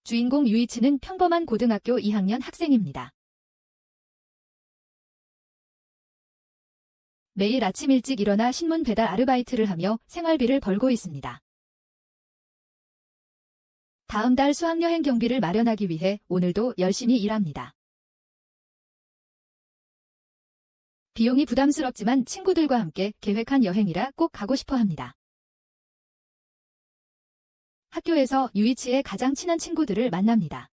주인공 유이치는 평범한 고등학교 2학년 학생입니다. 매일 아침 일찍 일어나 신문 배달 아르바이트를 하며 생활비를 벌고 있습니다. 다음 달 수학여행 경비를 마련하기 위해 오늘도 열심히 일합니다. 비용이 부담스럽지만 친구들과 함께 계획한 여행이라 꼭 가고 싶어 합니다. 학교에서 유이치의 가장 친한 친구들을 만납니다.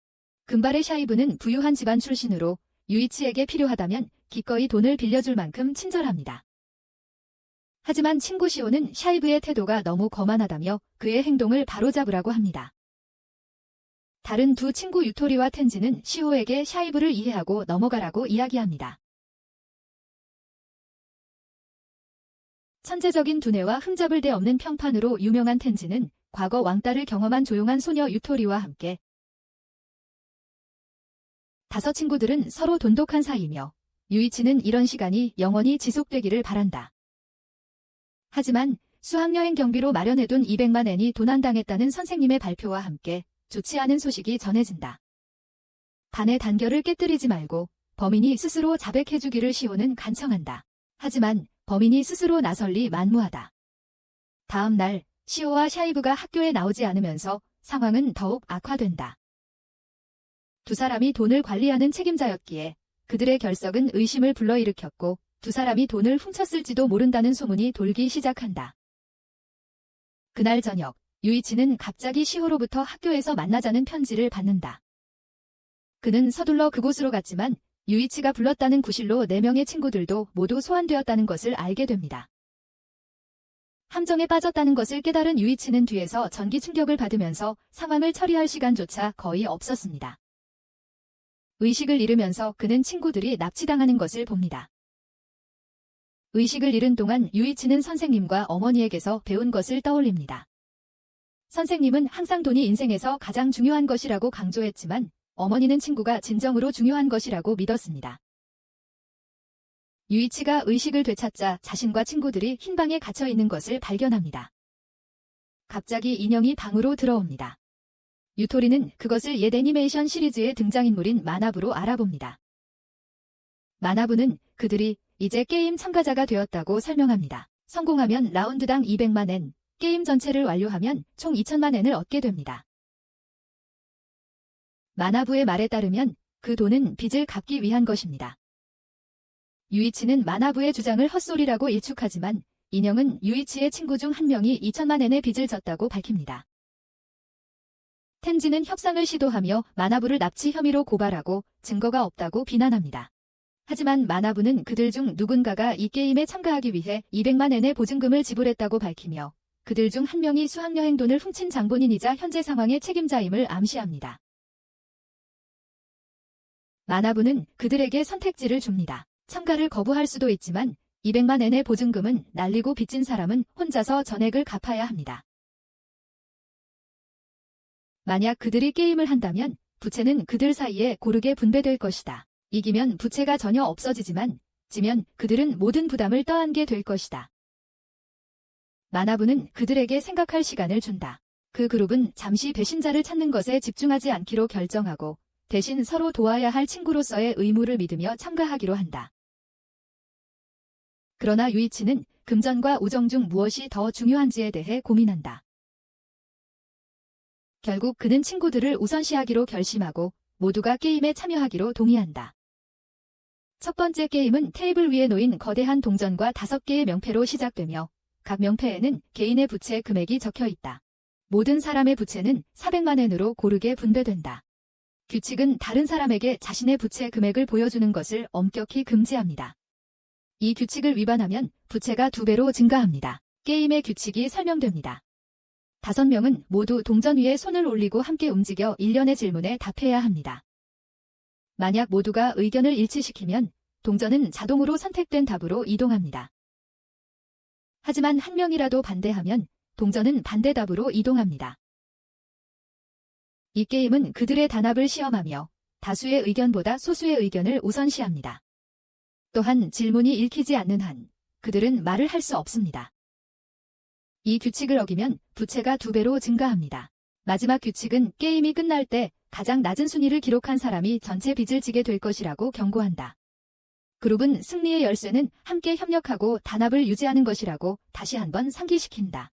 금발의 샤이브는 부유한 집안 출신으로 유이치에게 필요하다면 기꺼이 돈을 빌려줄 만큼 친절합니다. 하지만 친구 시오는 샤이브의 태도가 너무 거만하다며 그의 행동을 바로잡으라고 합니다. 다른 두 친구 유토리와 텐지는 시오에게 샤이브를 이해하고 넘어가라고 이야기합니다. 천재적인 두뇌와 흠잡을 데 없는 평판으로 유명한 텐지는 과거 왕따를 경험한 조용한 소녀 유토리와 함께 다섯 친구들은 서로 돈독한 사이며 유이치는 이런 시간이 영원히 지속되기를 바란다. 하지만 수학여행 경비로 마련해둔 200만 엔이 도난당했다는 선생님의 발표와 함께 좋지 않은 소식이 전해진다. 반의 단결을 깨뜨리지 말고 범인이 스스로 자백해주기를 시오는 간청한다. 하지만 범인이 스스로 나설 리 만무하다. 다음 날 시오와 샤이브가 학교에 나오지 않으면서 상황은 더욱 악화된다. 두 사람이 돈을 관리하는 책임자였기에 그들의 결석은 의심을 불러일으켰고 두 사람이 돈을 훔쳤을지도 모른다는 소문이 돌기 시작한다. 그날 저녁 유이치는 갑자기 시호로부터 학교에서 만나자는 편지를 받는다. 그는 서둘러 그곳으로 갔지만 유이치가 불렀다는 구실로 4명의 친구들도 모두 소환되었다는 것을 알게 됩니다. 함정에 빠졌다는 것을 깨달은 유이치는 뒤에서 전기 충격을 받으면서 상황을 처리할 시간조차 거의 없었습니다. 의식을 잃으면서 그는 친구들이 납치당하는 것을 봅니다. 의식을 잃은 동안 유이치는 선생님과 어머니에게서 배운 것을 떠올립니다. 선생님은 항상 돈이 인생에서 가장 중요한 것이라고 강조했지만 어머니는 친구가 진정으로 중요한 것이라고 믿었습니다. 유이치가 의식을 되찾자 자신과 친구들이 흰 방에 갇혀 있는 것을 발견합니다. 갑자기 인형이 방으로 들어옵니다. 유토리는 그것을 옛 애니메이션 시리즈의 등장인물인 마나부로 알아봅니다. 마나부는 그들이 이제 게임 참가자가 되었다고 설명합니다. 성공하면 라운드당 200만 엔, 게임 전체를 완료하면 총 2천만 엔을 얻게 됩니다. 마나부의 말에 따르면 그 돈은 빚을 갚기 위한 것입니다. 유이치는 마나부의 주장을 헛소리라고 일축하지만 인형은 유이치의 친구 중 한 명이 2천만 엔의 빚을 졌다고 밝힙니다. 텐지는 협상을 시도하며 마나부를 납치 혐의로 고발하고 증거가 없다고 비난합니다. 하지만 마나부는 그들 중 누군가가 이 게임에 참가하기 위해 200만 엔의 보증금을 지불했다고 밝히며 그들 중 한 명이 수학여행 돈을 훔친 장본인이자 현재 상황의 책임자임을 암시합니다. 마나부는 그들에게 선택지를 줍니다. 참가를 거부할 수도 있지만 200만 엔의 보증금은 날리고 빚진 사람은 혼자서 전액을 갚아야 합니다. 만약 그들이 게임을 한다면 부채는 그들 사이에 고르게 분배될 것이다. 이기면 부채가 전혀 없어지지만 지면 그들은 모든 부담을 떠안게 될 것이다. 마나부는 그들에게 생각할 시간을 준다. 그 그룹은 잠시 배신자를 찾는 것에 집중하지 않기로 결정하고 대신 서로 도와야 할 친구로서의 의무를 믿으며 참가하기로 한다. 그러나 유이치는 금전과 우정 중 무엇이 더 중요한지에 대해 고민한다. 결국 그는 친구들을 우선시하기로 결심하고 모두가 게임에 참여하기로 동의한다. 첫 번째 게임은 테이블 위에 놓인 거대한 동전과 5개의 명패로 시작되며 각 명패에는 개인의 부채 금액이 적혀 있다. 모든 사람의 부채는 400만 엔으로 고르게 분배된다. 규칙은 다른 사람에게 자신의 부채 금액을 보여주는 것을 엄격히 금지합니다. 이 규칙을 위반하면 부채가 2배로 증가합니다. 게임의 규칙이 설명됩니다. 5명은 모두 동전 위에 손을 올리고 함께 움직여 일련의 질문에 답해야 합니다. 만약 모두가 의견을 일치시키면 동전은 자동으로 선택된 답으로 이동합니다. 하지만 한 명이라도 반대하면 동전은 반대답으로 이동합니다. 이 게임은 그들의 단합을 시험하며 다수의 의견보다 소수의 의견을 우선시합니다. 또한 질문이 읽히지 않는 한 그들은 말을 할 수 없습니다. 이 규칙을 어기면 부채가 2배로 증가합니다. 마지막 규칙은 게임이 끝날 때 가장 낮은 순위를 기록한 사람이 전체 빚을 지게 될 것이라고 경고한다. 그룹은 승리의 열쇠는 함께 협력하고 단합을 유지하는 것이라고 다시 한번 상기시킨다.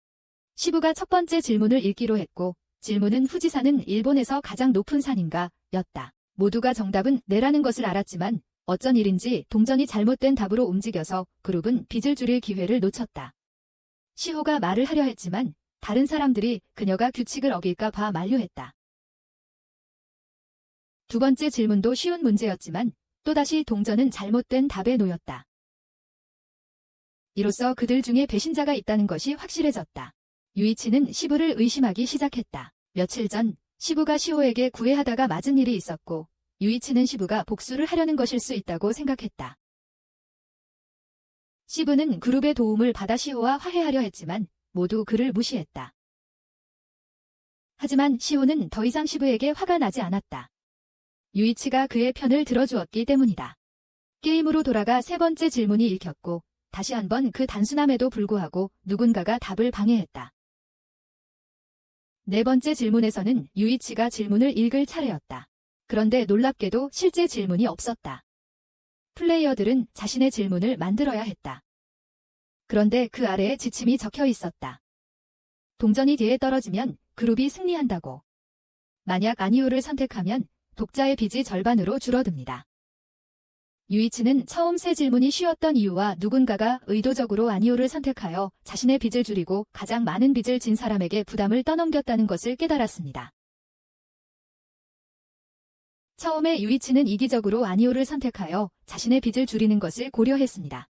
시부가 첫 번째 질문을 읽기로 했고, 질문은 후지산은 일본에서 가장 높은 산인가? 였다. 모두가 정답은 네라는 것을 알았지만 어쩐 일인지 동전이 잘못된 답으로 움직여서 그룹은 빚을 줄일 기회를 놓쳤다. 시호가 말을 하려 했지만 다른 사람들이 그녀가 규칙을 어길까 봐 만류했다. 두 번째 질문도 쉬운 문제였지만 또다시 동전은 잘못된 답에 놓였다. 이로써 그들 중에 배신자가 있다는 것이 확실해졌다. 유이치는 시부를 의심하기 시작했다. 며칠 전 시부가 시호에게 구애하다가 맞은 일이 있었고 유이치는 시부가 복수를 하려는 것일 수 있다고 생각했다. 시부는 그룹의 도움을 받아 시호와 화해하려 했지만 모두 그를 무시했다. 하지만 시호는 더 이상 시부에게 화가 나지 않았다. 유이치가 그의 편을 들어주었기 때문이다. 게임으로 돌아가 세 번째 질문이 읽혔고 다시 한번 그 단순함에도 불구하고 누군가가 답을 방해했다. 네 번째 질문에서는 유이치가 질문을 읽을 차례였다. 그런데 놀랍게도 실제 질문이 없었다. 플레이어들은 자신의 질문을 만들어야 했다. 그런데 그 아래에 지침이 적혀 있었다. 동전이 뒤에 떨어지면 그룹이 승리한다고. 만약 아니오를 선택하면 독자의 빚이 절반으로 줄어듭니다. 유이치는 처음 세 질문이 쉬웠던 이유와 누군가가 의도적으로 아니오를 선택하여 자신의 빚을 줄이고 가장 많은 빚을 진 사람에게 부담을 떠넘겼다는 것을 깨달았습니다. 처음에 유이치는 이기적으로 아니오를 선택하여 자신의 빚을 줄이는 것을 고려했습니다.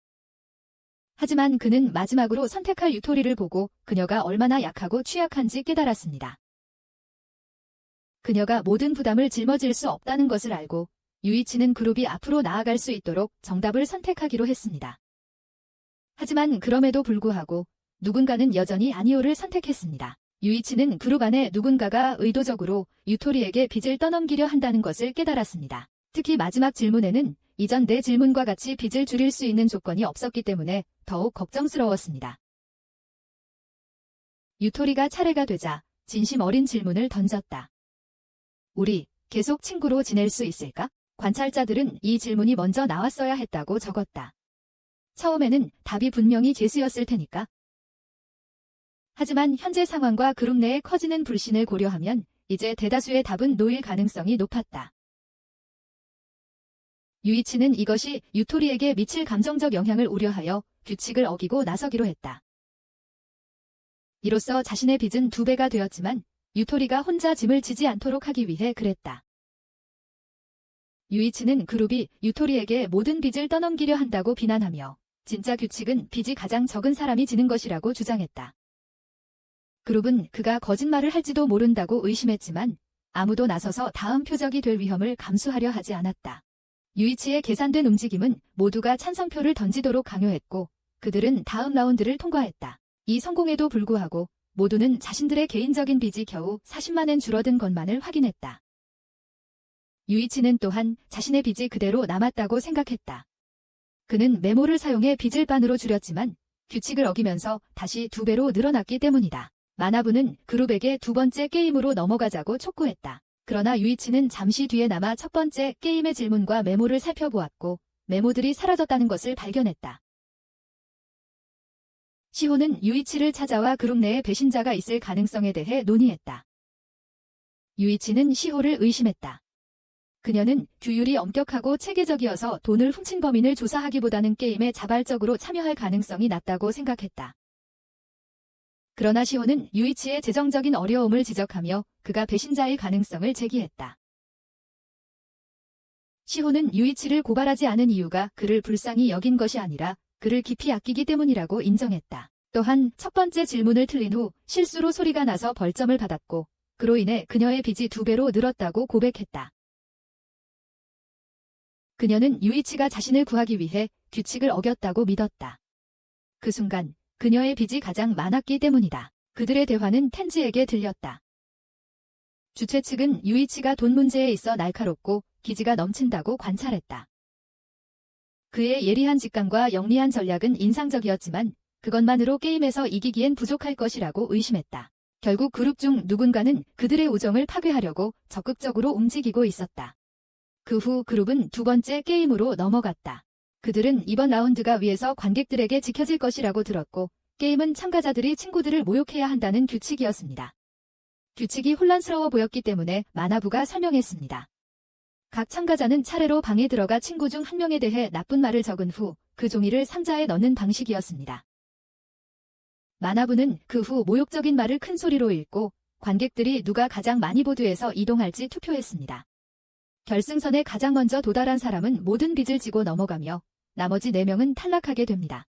하지만 그는 마지막으로 선택할 유토리를 보고 그녀가 얼마나 약하고 취약한지 깨달았습니다. 그녀가 모든 부담을 짊어질 수 없다는 것을 알고 유이치는 그룹이 앞으로 나아갈 수 있도록 정답을 선택하기로 했습니다. 하지만 그럼에도 불구하고 누군가는 여전히 아니오를 선택했습니다. 유이치는 그룹 안에 누군가가 의도적으로 유토리에게 빚을 떠넘기려 한다는 것을 깨달았습니다. 특히 마지막 질문에는 이전 네 질문과 같이 빚을 줄일 수 있는 조건이 없었기 때문에 더욱 걱정스러웠습니다. 유토리가 차례가 되자 진심 어린 질문을 던졌다. 우리 계속 친구로 지낼 수 있을까? 관찰자들은 이 질문이 먼저 나왔어야 했다고 적었다. 처음에는 답이 분명히 제스였을 테니까. 하지만 현재 상황과 그룹 내에 커지는 불신을 고려하면 이제 대다수의 답은 노일 가능성이 높았다. 유이치는 이것이 유토리에게 미칠 감정적 영향을 우려하여 규칙을 어기고 나서기로 했다. 이로써 자신의 빚은 2배가 되었지만 유토리가 혼자 짐을 지지 않도록 하기 위해 그랬다. 유이치는 그룹이 유토리에게 모든 빚을 떠넘기려 한다고 비난하며 진짜 규칙은 빚이 가장 적은 사람이 지는 것이라고 주장했다. 그룹은 그가 거짓말을 할지도 모른다고 의심했지만 아무도 나서서 다음 표적이 될 위험을 감수하려 하지 않았다. 유이치의 계산된 움직임은 모두가 찬성표를 던지도록 강요했고 그들은 다음 라운드를 통과했다. 이 성공에도 불구하고 모두는 자신들의 개인적인 빚이 겨우 40만엔 줄어든 것만을 확인했다. 유이치는 또한 자신의 빚이 그대로 남았다고 생각했다. 그는 메모를 사용해 빚을 반으로 줄였지만 규칙을 어기면서 다시 2배로 늘어났기 때문이다. 마나부는 그룹에게 두 번째 게임으로 넘어가자고 촉구했다. 그러나 유이치는 잠시 뒤에 남아 첫 번째 게임의 질문과 메모를 살펴보았고 메모들이 사라졌다는 것을 발견했다. 시호는 유이치를 찾아와 그룹 내에 배신자가 있을 가능성에 대해 논의했다. 유이치는 시호를 의심했다. 그녀는 규율이 엄격하고 체계적이어서 돈을 훔친 범인을 조사하기보다는 게임에 자발적으로 참여할 가능성이 낮다고 생각했다. 그러나 시호는 유이치의 재정적인 어려움을 지적하며 그가 배신자의 가능성을 제기했다. 시호는 유이치를 고발하지 않은 이유가 그를 불쌍히 여긴 것이 아니라 그를 깊이 아끼기 때문이라고 인정했다. 또한 첫 번째 질문을 틀린 후 실수로 소리가 나서 벌점을 받았고 그로 인해 그녀의 빚이 2배로 늘었다고 고백했다. 그녀는 유이치가 자신을 구하기 위해 규칙을 어겼다고 믿었다. 그 순간 그녀의 빚이 가장 많았기 때문이다. 그들의 대화는 텐지에게 들렸다. 주최 측은 유이치가 돈 문제에 있어 날카롭고 기지가 넘친다고 관찰했다. 그의 예리한 직감과 영리한 전략은 인상적이었지만 그것만으로 게임에서 이기기엔 부족할 것이라고 의심했다. 결국 그룹 중 누군가는 그들의 우정을 파괴하려고 적극적으로 움직이고 있었다. 그 후 그룹은 두 번째 게임으로 넘어갔다. 그들은 이번 라운드가 위에서 관객들에게 지켜질 것이라고 들었고, 게임은 참가자들이 친구들을 모욕해야 한다는 규칙이었습니다. 규칙이 혼란스러워 보였기 때문에 만화부가 설명했습니다. 각 참가자는 차례로 방에 들어가 친구 중 한 명에 대해 나쁜 말을 적은 후 그 종이를 상자에 넣는 방식이었습니다. 만화부는 그 후 모욕적인 말을 큰 소리로 읽고 관객들이 누가 가장 많이 보드에서 이동할지 투표했습니다. 결승선에 가장 먼저 도달한 사람은 모든 빚을 지고 넘어가며 나머지 4명은 탈락하게 됩니다.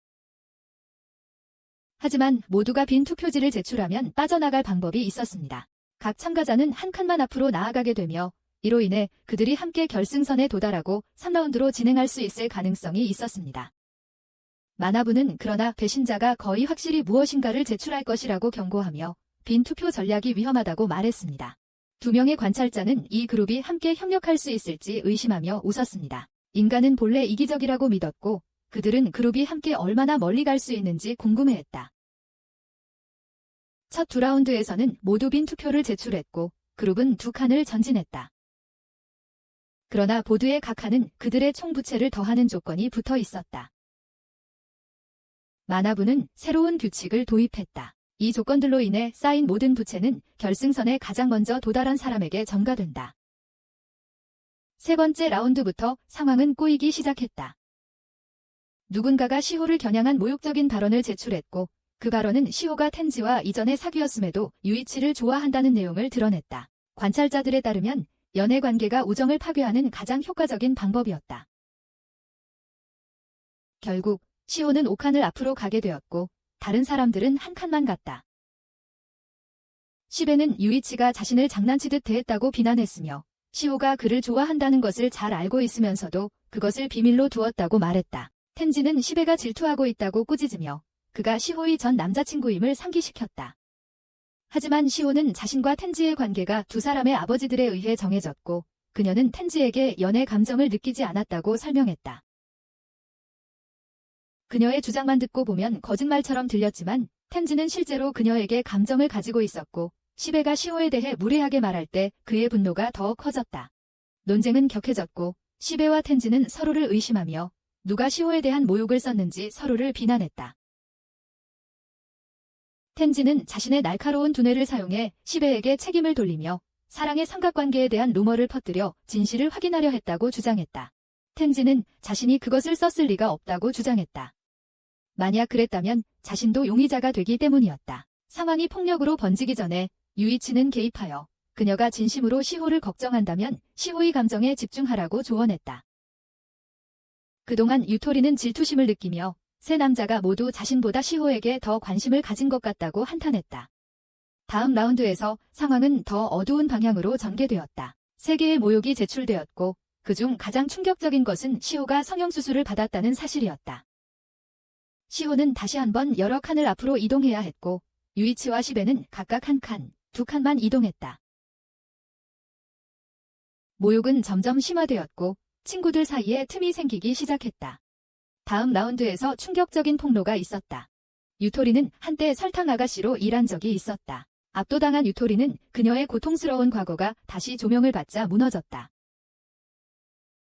하지만 모두가 빈 투표지를 제출하면 빠져나갈 방법이 있었습니다. 각 참가자는 한 칸만 앞으로 나아가게 되며 이로 인해 그들이 함께 결승선에 도달하고 3라운드로 진행할 수 있을 가능성이 있었습니다. 만화부는 그러나 배신자가 거의 확실히 무엇인가를 제출할 것이라고 경고하며 빈 투표 전략이 위험하다고 말했습니다. 2명의 관찰자는 이 그룹이 함께 협력할 수 있을지 의심하며 웃었습니다. 인간은 본래 이기적이라고 믿었고 그들은 그룹이 함께 얼마나 멀리 갈 수 있는지 궁금해했다. 첫 2라운드에서는 모두 빈 투표를 제출했고 그룹은 2칸을 전진했다. 그러나 보드의 각 칸은 그들의 총 부채를 더하는 조건이 붙어 있었다. 만화부는 새로운 규칙을 도입했다. 이 조건들로 인해 쌓인 모든 부채는 결승선에 가장 먼저 도달한 사람에게 전가된다. 세 번째 라운드부터 상황은 꼬이기 시작했다. 누군가가 시호를 겨냥한 모욕적인 발언을 제출했고 그 발언은 시호가 텐지와 이전에 사귀었음에도 유이치를 좋아한다는 내용을 드러냈다. 관찰자들에 따르면 연애 관계가 우정을 파괴하는 가장 효과적인 방법이었다. 결국 시호는 5칸을 앞으로 가게 되었고 다른 사람들은 한 칸만 갔다. 시베는 유이치가 자신을 장난치듯 대했다고 비난했으며 시호가 그를 좋아한다는 것을 잘 알고 있으면서도 그것을 비밀로 두었다고 말했다. 텐지는 시베가 질투하고 있다고 꾸짖으며 그가 시호의 전 남자친구임을 상기시켰다. 하지만 시호는 자신과 텐지의 관계가 두 사람의 아버지들에 의해 정해졌고 그녀는 텐지에게 연애 감정을 느끼지 않았다고 설명했다. 그녀의 주장만 듣고 보면 거짓말처럼 들렸지만 텐지는 실제로 그녀에게 감정을 가지고 있었고 시베가 시호에 대해 무례하게 말할 때 그의 분노가 더 커졌다. 논쟁은 격해졌고 시베와 텐지는 서로를 의심하며 누가 시호에 대한 모욕을 썼는지 서로를 비난했다. 텐지는 자신의 날카로운 두뇌를 사용해 시베에게 책임을 돌리며 사랑의 삼각관계에 대한 루머를 퍼뜨려 진실을 확인하려 했다고 주장했다. 텐지는 자신이 그것을 썼을 리가 없다고 주장했다. 만약 그랬다면 자신도 용의자가 되기 때문이었다. 상황이 폭력으로 번지기 전에 유이치는 개입하여 그녀가 진심으로 시호를 걱정한다면 시호의 감정에 집중하라고 조언했다. 그동안 유토리는 질투심을 느끼며 세 남자가 모두 자신보다 시호에게 더 관심을 가진 것 같다고 한탄했다. 다음 라운드에서 상황은 더 어두운 방향으로 전개되었다. 3개의 모욕이 제출되었고 그중 가장 충격적인 것은 시호가 성형수술을 받았다는 사실이었다. 시호는 다시 한번 여러 칸을 앞으로 이동해야 했고 유이치와 시베는 각각 한 칸, 2칸만 이동했다. 모욕은 점점 심화되었고 친구들 사이에 틈이 생기기 시작했다. 다음 라운드에서 충격적인 폭로가 있었다. 유토리는 한때 설탕 아가씨로 일한 적이 있었다. 압도당한 유토리는 그녀의 고통스러운 과거가 다시 조명을 받자 무너졌다.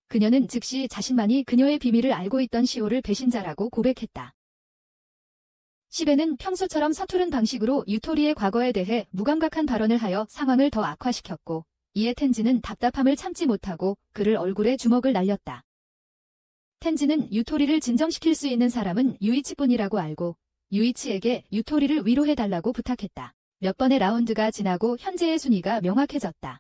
그녀는 즉시 자신만이 그녀의 비밀을 알고 있던 시호를 배신자라고 고백했다. 시베는 평소처럼 서투른 방식으로 유토리의 과거에 대해 무감각한 발언을 하여 상황을 더 악화시켰고 이에 텐지는 답답함을 참지 못하고 그를 얼굴에 주먹을 날렸다. 텐지는 유토리를 진정시킬 수 있는 사람은 유이치뿐이라고 알고 유이치에게 유토리를 위로해달라고 부탁했다. 몇 번의 라운드가 지나고 현재의 순위가 명확해졌다.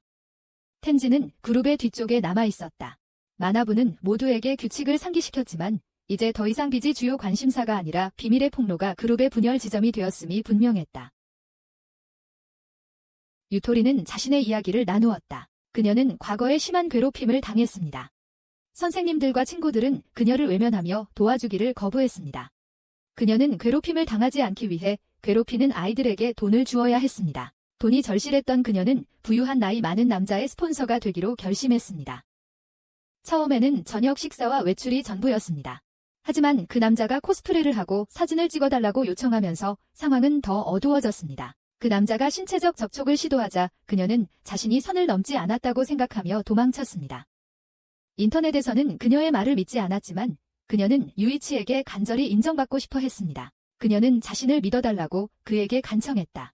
텐지는 그룹의 뒤쪽에 남아있었다. 만화부는 모두에게 규칙을 상기시켰지만 이제 더 이상 빚이 주요 관심사가 아니라 비밀의 폭로가 그룹의 분열 지점이 되었음이 분명했다. 유토리는 자신의 이야기를 나누었다. 그녀는 과거에 심한 괴롭힘을 당했습니다. 선생님들과 친구들은 그녀를 외면하며 도와주기를 거부했습니다. 그녀는 괴롭힘을 당하지 않기 위해 괴롭히는 아이들에게 돈을 주어야 했습니다. 돈이 절실했던 그녀는 부유한 나이 많은 남자의 스폰서가 되기로 결심했습니다. 처음에는 저녁 식사와 외출이 전부였습니다. 하지만 그 남자가 코스프레를 하고 사진을 찍어달라고 요청하면서 상황은 더 어두워졌습니다. 그 남자가 신체적 접촉을 시도하자 그녀는 자신이 선을 넘지 않았다고 생각하며 도망쳤습니다. 인터넷에서는 그녀의 말을 믿지 않았지만 그녀는 유이치에게 간절히 인정받고 싶어 했습니다. 그녀는 자신을 믿어달라고 그에게 간청했다.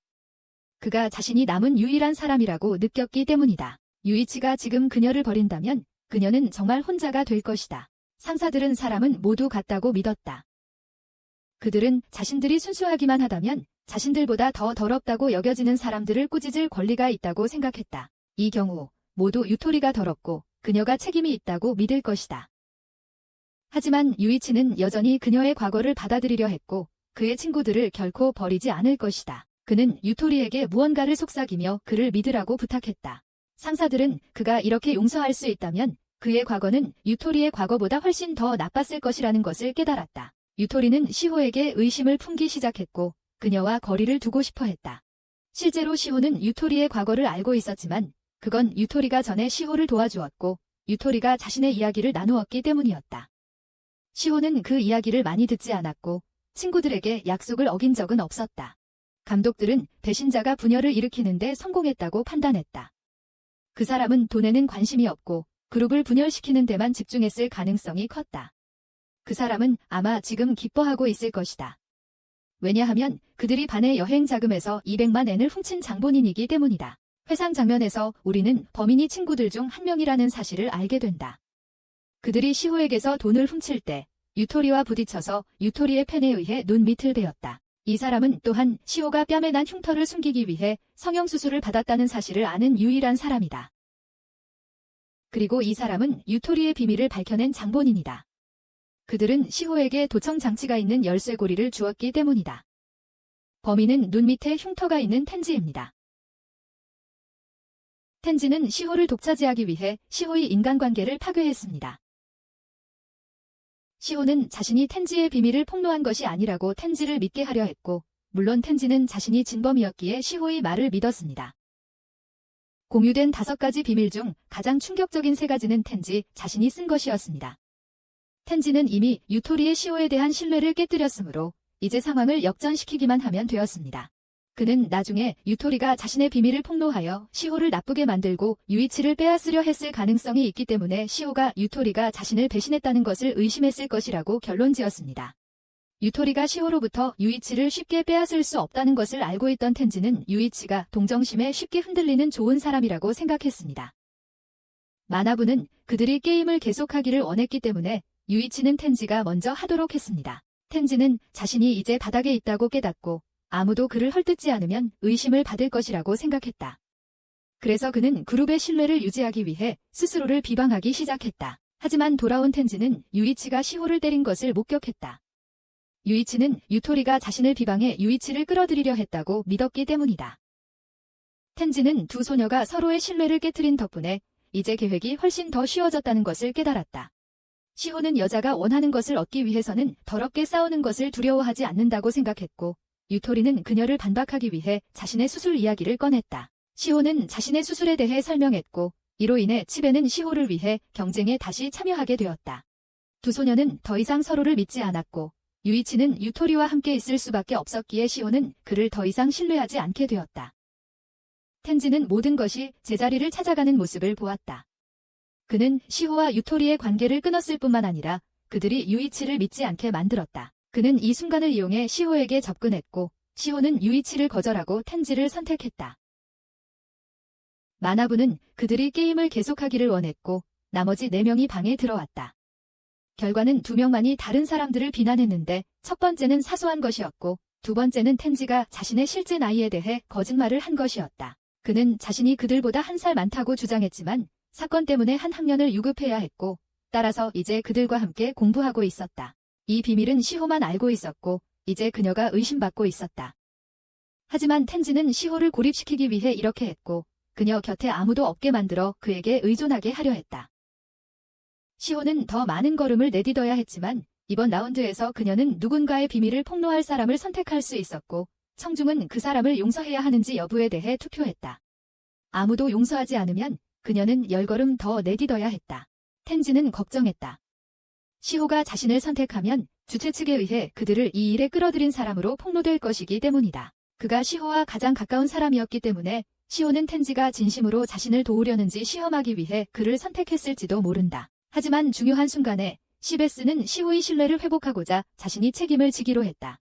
그가 자신이 남은 유일한 사람이라고 느꼈기 때문이다. 유이치가 지금 그녀를 버린다면 그녀는 정말 혼자가 될 것이다. 상사들은 사람은 모두 같다고 믿었다. 그들은 자신들이 순수하기만 하다면 자신들보다 더 더럽다고 여겨지는 사람들을 꾸짖을 권리가 있다고 생각했다. 이 경우 모두 유토리가 더럽고 그녀가 책임이 있다고 믿을 것이다. 하지만 유이치는 여전히 그녀의 과거를 받아들이려 했고 그의 친구들을 결코 버리지 않을 것이다. 그는 유토리에게 무언가를 속삭이며 그를 믿으라고 부탁했다. 상사들은 그가 이렇게 용서할 수 있다면 그의 과거는 유토리의 과거보다 훨씬 더 나빴을 것이라는 것을 깨달았다. 유토리는 시호에게 의심을 품기 시작했고 그녀와 거리를 두고 싶어 했다. 실제로 시호는 유토리의 과거를 알고 있었지만 그건 유토리가 전에 시호를 도와주었고 유토리가 자신의 이야기를 나누었기 때문이었다. 시호는 그 이야기를 많이 듣지 않았고 친구들에게 약속을 어긴 적은 없었다. 감독들은 배신자가 분열을 일으키는데 성공했다고 판단했다. 그 사람은 돈에는 관심이 없고 그룹을 분열시키는 데만 집중했을 가능성이 컸다. 그 사람은 아마 지금 기뻐하고 있을 것이다. 왜냐하면 그들이 반의 여행 자금에서 200만 엔을 훔친 장본인이기 때문이다. 회상 장면에서 우리는 범인이 친구들 중 한 명이라는 사실을 알게 된다. 그들이 시호에게서 돈을 훔칠 때 유토리와 부딪혀서 유토리의 펜에 의해 눈 밑을 베었다. 이 사람은 또한 시호가 뺨에 난 흉터를 숨기기 위해 성형수술을 받았다는 사실을 아는 유일한 사람이다. 그리고 이 사람은 유토리의 비밀을 밝혀낸 장본인이다. 그들은 시호에게 도청 장치가 있는 열쇠고리를 주었기 때문이다. 범인은 눈 밑에 흉터가 있는 텐지입니다. 텐지는 시호를 독차지하기 위해 시호의 인간관계를 파괴했습니다. 시호는 자신이 텐지의 비밀을 폭로한 것이 아니라고 텐지를 믿게 하려 했고, 물론 텐지는 자신이 진범이었기에 시호의 말을 믿었습니다. 공유된 5가지 비밀 중 가장 충격적인 3가지는 텐지 자신이 쓴 것이었습니다. 텐지는 이미 유토리의 시호에 대한 신뢰를 깨뜨렸으므로 이제 상황을 역전시키기만 하면 되었습니다. 그는 나중에 유토리가 자신의 비밀을 폭로하여 시호를 나쁘게 만들고 유이치를 빼앗으려 했을 가능성이 있기 때문에 시호가 유토리가 자신을 배신했다는 것을 의심했을 것이라고 결론지었습니다. 유토리가 시호로부터 유이치를 쉽게 빼앗을 수 없다는 것을 알고 있던 텐지는 유이치가 동정심에 쉽게 흔들리는 좋은 사람이라고 생각했습니다. 마나부는 그들이 게임을 계속하기를 원했기 때문에 유이치는 텐지가 먼저 하도록 했습니다. 텐지는 자신이 이제 바닥에 있다고 깨닫고 아무도 그를 헐뜯지 않으면 의심을 받을 것이라고 생각했다. 그래서 그는 그룹의 신뢰를 유지하기 위해 스스로를 비방하기 시작했다. 하지만 돌아온 텐지는 유이치가 시호를 때린 것을 목격했다. 유이치는 유토리가 자신을 비방해 유이치를 끌어들이려 했다고 믿었기 때문이다. 텐지는 두 소녀가 서로의 신뢰를 깨트린 덕분에 이제 계획이 훨씬 더 쉬워졌다는 것을 깨달았다. 시호는 여자가 원하는 것을 얻기 위해서는 더럽게 싸우는 것을 두려워하지 않는다고 생각했고, 유토리는 그녀를 반박하기 위해 자신의 수술 이야기를 꺼냈다. 시호는 자신의 수술에 대해 설명했고 이로 인해 치베는 시호를 위해 경쟁에 다시 참여하게 되었다. 두 소녀는 더 이상 서로를 믿지 않았고 유이치는 유토리와 함께 있을 수밖에 없었기에 시호는 그를 더 이상 신뢰하지 않게 되었다. 텐지는 모든 것이 제자리를 찾아가는 모습을 보았다. 그는 시호와 유토리의 관계를 끊었을 뿐만 아니라 그들이 유이치를 믿지 않게 만들었다. 그는 이 순간을 이용해 시호에게 접근했고 시호는 유이치를 거절하고 텐지를 선택했다. 마나부는 그들이 게임을 계속하기를 원했고 나머지 4명이 방에 들어왔다. 결과는 2명만이 다른 사람들을 비난했는데 첫 번째는 사소한 것이었고 두 번째는 텐지가 자신의 실제 나이에 대해 거짓말을 한 것이었다. 그는 자신이 그들보다 1살 많다고 주장했지만 사건 때문에 한 학년을 유급해야 했고 따라서 이제 그들과 함께 공부하고 있었다. 이 비밀은 시호만 알고 있었고 이제 그녀가 의심받고 있었다. 하지만 텐지는 시호를 고립시키기 위해 이렇게 했고 그녀 곁에 아무도 없게 만들어 그에게 의존하게 하려 했다. 시호는 더 많은 걸음을 내딛어야 했지만 이번 라운드에서 그녀는 누군가의 비밀을 폭로할 사람을 선택할 수 있었고 청중은 그 사람을 용서해야 하는지 여부에 대해 투표했다. 아무도 용서하지 않으면 그녀는 10걸음 더 내딛어야 했다. 텐지는 걱정했다. 시호가 자신을 선택하면 주최 측에 의해 그들을 이 일에 끌어들인 사람으로 폭로될 것이기 때문이다. 그가 시호와 가장 가까운 사람이었기 때문에 시호는 텐지가 진심으로 자신을 도우려는지 시험하기 위해 그를 선택했을지도 모른다. 하지만 중요한 순간에 시베스는 시호의 신뢰를 회복하고자 자신이 책임을 지기로 했다.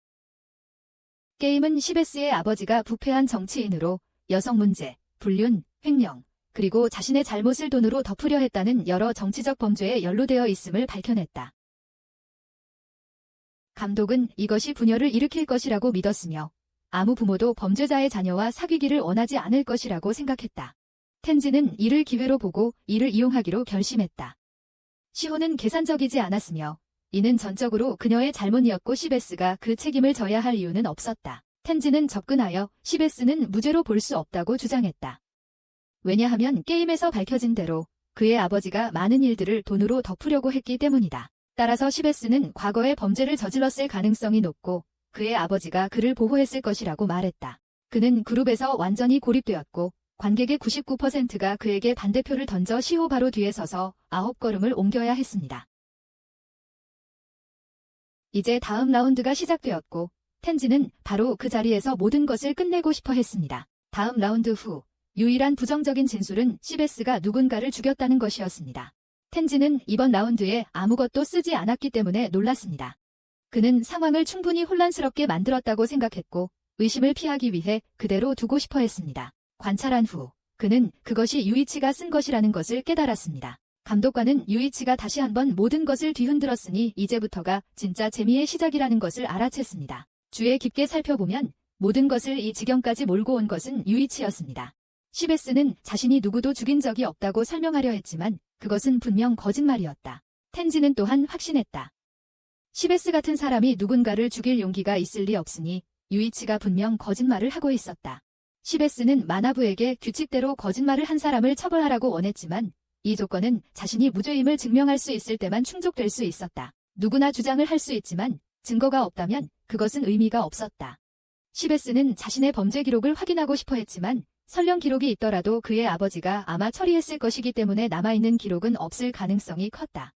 게임은 시베스의 아버지가 부패한 정치인으로 여성 문제, 불륜, 횡령, 그리고 자신의 잘못을 돈으로 덮으려 했다는 여러 정치적 범죄에 연루되어 있음을 밝혀냈다. 감독은 이것이 분열을 일으킬 것이라고 믿었으며 아무 부모도 범죄자의 자녀와 사귀기를 원하지 않을 것이라고 생각했다. 텐지는 이를 기회로 보고 이를 이용하기로 결심했다. 시호는 계산적이지 않았으며 이는 전적으로 그녀의 잘못이었고 시베스가 그 책임을 져야 할 이유는 없었다. 텐지는 접근하여 시베스는 무죄로 볼 수 없다고 주장했다. 왜냐하면 게임에서 밝혀진 대로 그의 아버지가 많은 일들을 돈으로 덮으려고 했기 때문이다. 따라서 시베스는 과거에 범죄를 저질렀을 가능성이 높고 그의 아버지가 그를 보호했을 것이라고 말했다. 그는 그룹에서 완전히 고립되었고 관객의 99%가 그에게 반대표를 던져 시호 바로 뒤에 서서 9걸음을 옮겨야 했습니다. 이제 다음 라운드가 시작되었고 텐지는 바로 그 자리에서 모든 것을 끝내고 싶어 했습니다. 다음 라운드 후 유일한 부정적인 진술은 시베스가 누군가를 죽였다는 것이었습니다. 텐지는 이번 라운드에 아무것도 쓰지 않았기 때문에 놀랐습니다. 그는 상황을 충분히 혼란스럽게 만들었다고 생각했고 의심을 피하기 위해 그대로 두고 싶어 했습니다. 관찰한 후 그는 그것이 유이치가 쓴 것이라는 것을 깨달았습니다. 감독관은 유이치가 다시 한번 모든 것을 뒤흔들었으니 이제부터가 진짜 재미의 시작이라는 것을 알아챘습니다. 주의 깊게 살펴보면 모든 것을 이 지경까지 몰고 온 것은 유이치였습니다. 시베스는 자신이 누구도 죽인 적이 없다고 설명하려 했지만 그것은 분명 거짓말이었다. 텐지는 또한 확신했다. 시베스 같은 사람이 누군가를 죽일 용기가 있을 리 없으니 유이치가 분명 거짓말을 하고 있었다. 시베스는 마나부에게 규칙대로 거짓말을 한 사람을 처벌하라고 원했지만 이 조건은 자신이 무죄임을 증명할 수 있을 때만 충족될 수 있었다. 누구나 주장을 할 수 있지만 증거가 없다면 그것은 의미가 없었다. 시베스는 자신의 범죄 기록을 확인하고 싶어 했지만 설령 기록이 있더라도 그의 아버지가 아마 처리했을 것이기 때문에 남아있는 기록은 없을 가능성이 컸다.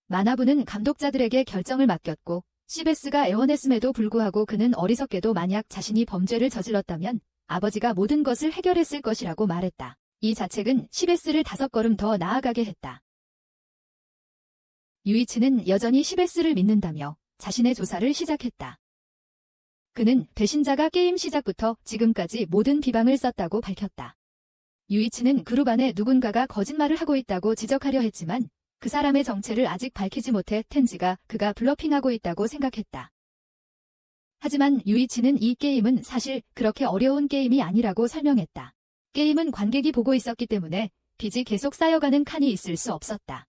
마나부는 감독자들에게 결정을 맡겼고 시베스가 애원했음에도 불구하고 그는 어리석게도 만약 자신이 범죄를 저질렀다면 아버지가 모든 것을 해결했을 것이라고 말했다. 이 자책은 시베스를 5걸음 더 나아가게 했다. 유이치는 여전히 시베스를 믿는다며 자신의 조사를 시작했다. 그는 배신자가 게임 시작부터 지금까지 모든 비방을 썼다고 밝혔다. 유이치는 그룹 안에 누군가가 거짓말을 하고 있다고 지적하려 했지만 그 사람의 정체를 아직 밝히지 못해 텐지가 그가 블러핑하고 있다고 생각했다. 하지만 유이치는 이 게임은 사실 그렇게 어려운 게임이 아니라고 설명했다. 게임은 관객이 보고 있었기 때문에 빚이 계속 쌓여가는 칸이 있을 수 없었다.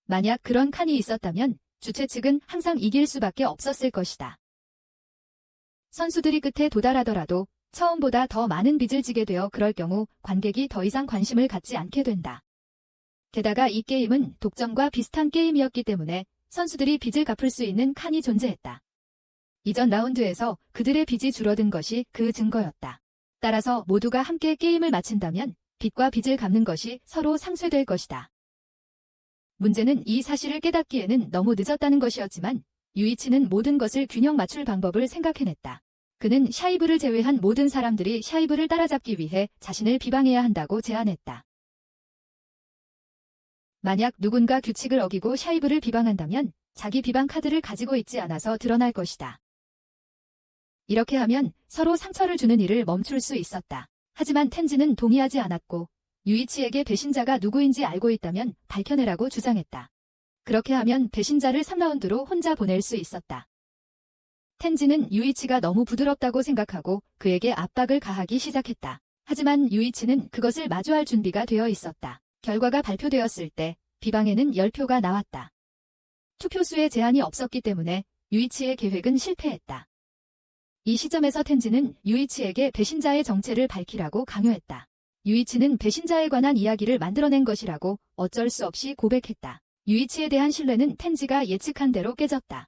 만약 그런 칸이 있었다면 주최 측은 항상 이길 수밖에 없었을 것이다. 선수들이 끝에 도달하더라도 처음보다 더 많은 빚을 지게 되어 그럴 경우 관객이 더 이상 관심을 갖지 않게 된다. 게다가 이 게임은 독점과 비슷한 게임이었기 때문에 선수들이 빚을 갚을 수 있는 칸이 존재했다. 이전 라운드에서 그들의 빚이 줄어든 것이 그 증거였다. 따라서 모두가 함께 게임을 마친다면 빚과 빚을 갚는 것이 서로 상쇄될 것이다. 문제는 이 사실을 깨닫기에는 너무 늦었다는 것이었지만 유이치는 모든 것을 균형 맞출 방법을 생각해냈다. 그는 샤이브를 제외한 모든 사람들이 샤이브를 따라잡기 위해 자신을 비방해야 한다고 제안했다. 만약 누군가 규칙을 어기고 샤이브를 비방한다면 자기 비방 카드를 가지고 있지 않아서 드러날 것이다. 이렇게 하면 서로 상처를 주는 일을 멈출 수 있었다. 하지만 텐지는 동의하지 않았고 유이치에게 배신자가 누구인지 알고 있다면 밝혀내라고 주장했다. 그렇게 하면 배신자를 3라운드로 혼자 보낼 수 있었다. 텐지는 유이치가 너무 부드럽다고 생각하고 그에게 압박을 가하기 시작했다. 하지만 유이치는 그것을 마주할 준비가 되어 있었다. 결과가 발표되었을 때 비방에는 10표가 나왔다. 투표수에 제한이 없었기 때문에 유이치의 계획은 실패했다. 이 시점에서 텐지는 유이치에게 배신자의 정체를 밝히라고 강요했다. 유이치는 배신자에 관한 이야기를 만들어낸 것이라고 어쩔 수 없이 고백했다. 유이치에 대한 신뢰는 텐지가 예측한 대로 깨졌다.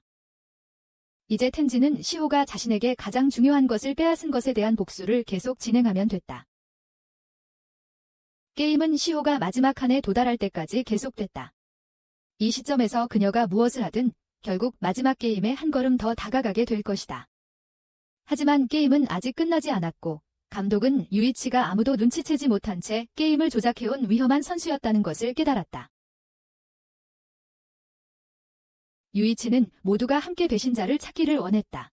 이제 텐지는 시호가 자신에게 가장 중요한 것을 빼앗은 것에 대한 복수를 계속 진행하면 됐다. 게임은 시호가 마지막 칸에 도달할 때까지 계속됐다. 이 시점에서 그녀가 무엇을 하든 결국 마지막 게임에 한 걸음 더 다가가게 될 것이다. 하지만 게임은 아직 끝나지 않았고 감독은 유이치가 아무도 눈치채지 못한 채 게임을 조작해온 위험한 선수였다는 것을 깨달았다. 유이치는 모두가 함께 배신자를 찾기를 원했다.